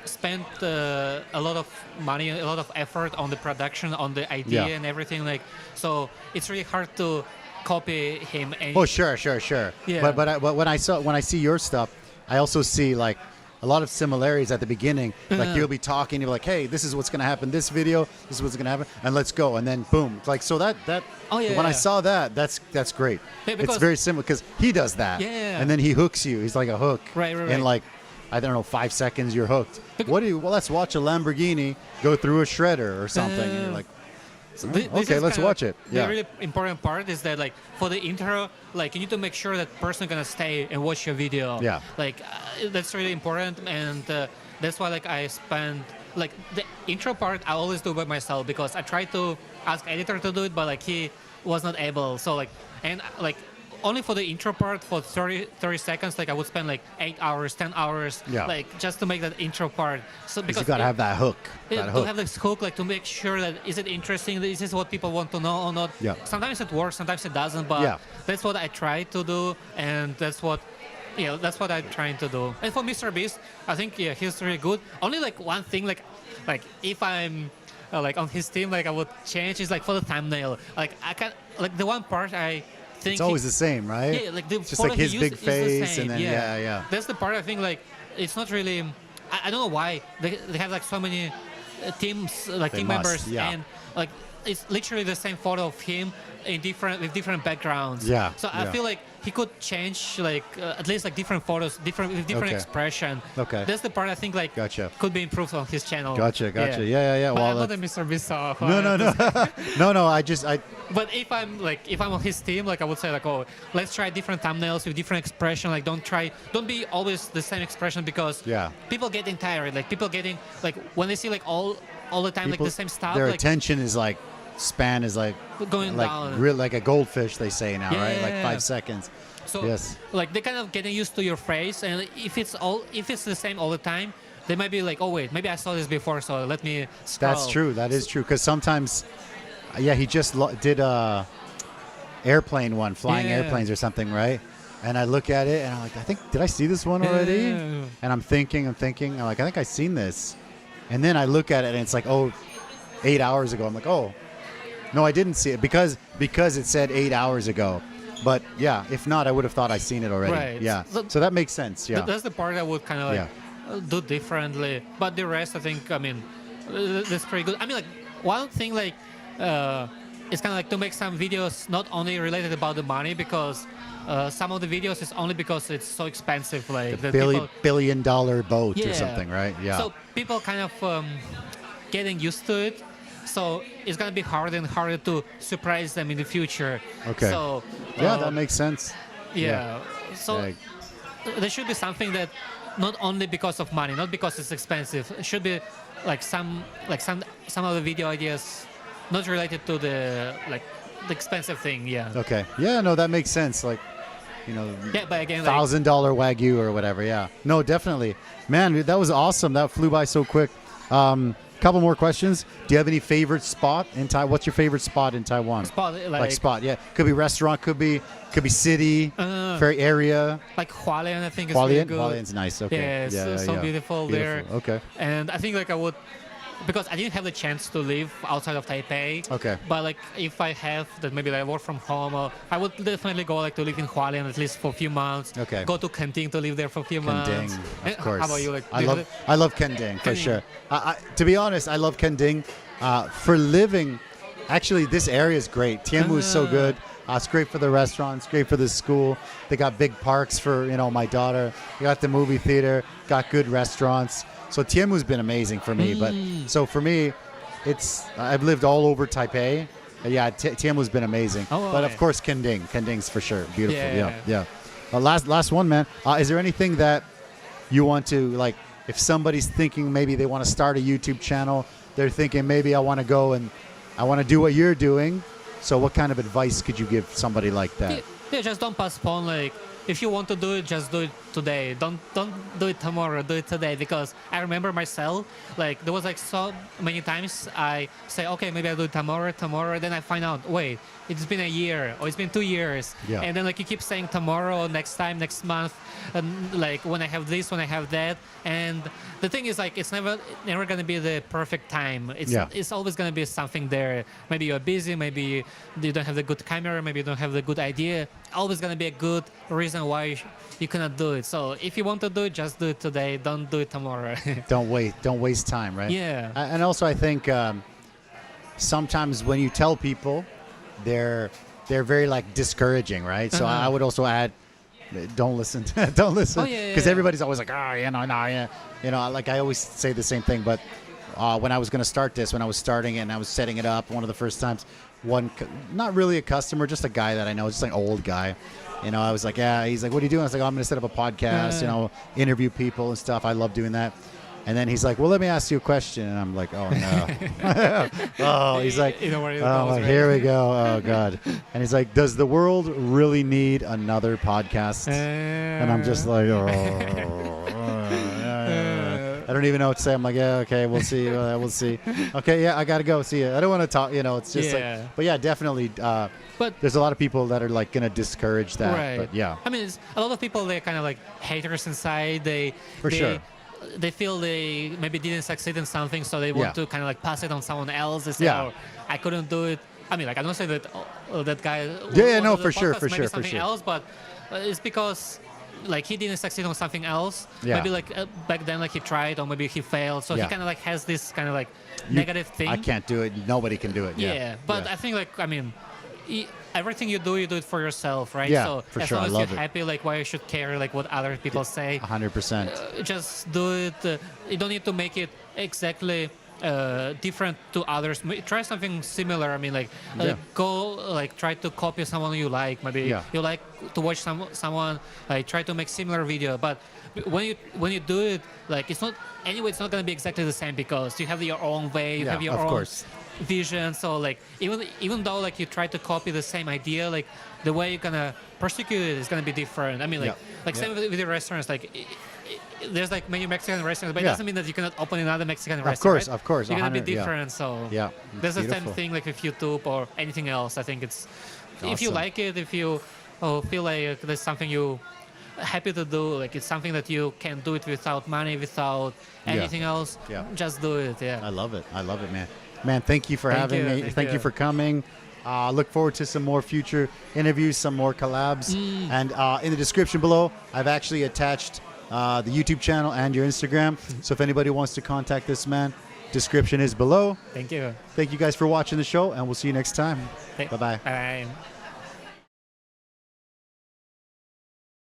spent a lot of money, a lot of effort on the production, on the idea and everything. Like so, it's really hard to copy him. And sure. Yeah. But when I see your stuff, I also see like a lot of similarities at the beginning. Like you'll be talking, you're like, hey, this is what's going to happen this video, this is what's going to happen, and let's go. And then boom. Like, so I saw that's great. Yeah, it's very similar because he does that. Yeah. And then he hooks you. He's like a hook. Right. And like, I don't know, 5 seconds, you're hooked. Let's watch a Lamborghini go through a shredder or something. And you're like, okay, let's watch it. The really important part is that like for the intro, like you need to make sure that person is gonna stay and watch your video. Yeah. Like that's really important, and that's why like I spend like the intro part I always do by myself, because I try to ask editor to do it, but like he was not able. So like only for the intro part for 30 seconds, like I would spend like 8 hours, 10 hours, like just to make that intro part. So because you gotta have that hook. To have this hook, like to make sure that is it interesting, is this what people want to know or not. Yeah. Sometimes it works, sometimes it doesn't, but that's what I try to do, and that's what I'm trying to do. And for Mr. Beast, I think he's really good. Only like one thing, like if I'm like on his team, like I would change is like for the thumbnail. Like I can like the one part I think it's always the same, right? Yeah, like the just like his big face, and then That's the part I think like it's not really. I don't know why they have like so many teams, like team members, and like it's literally the same photo of him with different backgrounds. Yeah. So I feel like he could change like at least like different photos, with different expression. Okay. That's the part I think like could be improved on his channel. Gotcha. Yeah. But I'm not a Mr. Beast. No. But if I'm on his team, like I would say like, oh, let's try different thumbnails with different expression. Like don't be always the same expression, because people getting tired. Like people getting like when they see like all the time like the same stuff. Their like, attention is like span is like going down. Real like a goldfish, they say now, right? Like 5 seconds. So like they kind of getting used to your face, and if it's the same all the time, they might be like, oh wait, maybe I saw this before, so let me scroll. That's true. That is true. Because sometimes, he just did a airplane one, flying airplanes or something, right? And I look at it and I'm like, did I see this one already? And I'm thinking, I'm like, I think I've seen this. And then I look at it and it's like, 8 hours ago. I'm like, oh, no, I didn't see it because it said 8 hours ago. But yeah, if not, I would have thought I seen it already. Right. Yeah. So that makes sense. Yeah. That's the part I would kind of like do differently. But the rest, I think, I mean, that's pretty good. I mean, like one thing, like it's kind of like to make some videos not only related about the money, because some of the videos is only because it's so expensive, like the people, billion-dollar boat or something, right? Yeah. So people kind of getting used to it. So it's gonna be harder and harder to surprise them in the future. Okay. So that makes sense. Yeah. So there should be something that not only because of money, not because it's expensive. It should be like some of the video ideas not related to the expensive thing. Yeah. Okay. Yeah. No, that makes sense. Like, you know, but again, $1,000 Wagyu or whatever. Yeah. No, definitely. Man, that was awesome. That flew by so quick. Couple more questions. Do you have any favorite spot in Taiwan? What's your favorite spot in Taiwan? Spot, yeah. Could be restaurant, could be city, very area. Like Hualien, I think is really good. Hualien's nice. Okay. Yeah, it's so beautiful there. Okay. And I think like I would, because I didn't have the chance to live outside of Taipei. Okay. But like if I have that, maybe like I work from home, I would definitely go like to live in Hualien at least for a few months. Okay. Go to Kending to live there for a few months. Kending, of course. How about you? Like I love Kending for sure. To be honest, I love Kending. For living, actually, this area is great. Tianmu is so good. It's great for the restaurants, great for the school. They got big parks for my daughter. They got the movie theater. Got good restaurants. So Tianmu's been amazing for me. But so for me, I've lived all over Taipei. Yeah, Tianmu's been amazing. But of course, Kending's for sure beautiful. Yeah. Last one, man. Is there anything that you want to, like, if somebody's thinking maybe they want to start a YouTube channel, they're thinking maybe I want to go and I want to do what you're doing. So what kind of advice could you give somebody like that? Yeah, just don't postpone. Like, if you want to do it, just do it today. Don't do it tomorrow. Do it today. Because I remember myself, like there was like so many times I say, okay, maybe I'll do it tomorrow. Then I find out, wait, it's been a year or it's been 2 years. Yeah. And then like you keep saying tomorrow, next time, next month, and like when I have this, when I have that. And the thing is, like, it's never gonna be the perfect time. It's always gonna be something there. Maybe you're busy. Maybe you don't have the good camera. Maybe you don't have the good idea. Always gonna be a good reason why you cannot do it. So if you want to do it, just do it today. Don't do it tomorrow. Don't waste time, right? Yeah. And also, I think sometimes when you tell people, they're very like discouraging, right? So I would also add, don't listen, because everybody's always like, like I always say the same thing. But when I was going to start this, when I was starting it and I was setting it up, one of the first times, not really a customer, just a guy that I know, just an old guy. I was like, he's like, what are you doing? I was like, I'm going to set up a podcast, interview people and stuff. I love doing that. And then he's like, well, let me ask you a question. And I'm like, oh, no. He's like, here we go. Oh, God. And he's like, does the world really need another podcast? And I'm just like, I don't even know what to say. I'm like, okay, we'll see. We'll see. Okay, I got to go. See you. I don't want to talk, it's just like, but yeah, definitely. But there's a lot of people that are like going to discourage that. Right. But yeah. I mean, it's, a lot of people, they're kind of like haters inside. Sure. They feel they maybe didn't succeed in something, so they want to kind of like pass it on someone else. They say, oh, I couldn't do it. I mean, like, I don't say that that guy. For sure. Else, but it's because like he didn't succeed on something else. Yeah. Maybe like back then, like he tried or maybe he failed. So he kind of like has this kind of like negative thing. I can't do it. Nobody can do it. Yeah. But I think like, I mean, everything you do it for yourself, right? Yeah, so for as sure. long as I love you're happy, like, why you should care, like, what other people say. 100%. Just do it. You don't need to make it exactly different to others. Try something similar. I mean, like, go, like, try to copy someone you like. Maybe you like to watch someone, like, try to make similar video. But when you do it, like, it's not going to be exactly the same because you have your own way, you have your own vision. So like even though like you try to copy the same idea, like the way you're gonna prosecute it is gonna be different. I mean, same with the restaurants. Like there's like many Mexican restaurants, but it doesn't mean that you cannot open another Mexican restaurant. Of course, you're gonna be different. So there's the beautiful. same thing like with YouTube or anything else. I think it's if you like it, if you feel like there's something you happy to do, like it's something that you can do it without money, without anything else. Just do it. I love it, man. Man, thank you for having me. Thank you for coming. Look forward to some more future interviews, some more collabs. And in the description below, I've actually attached the YouTube channel and your Instagram. So if anybody wants to contact this man, description is below. Thank you. Thank you guys for watching the show, and we'll see you next time. Bye-bye. Bye.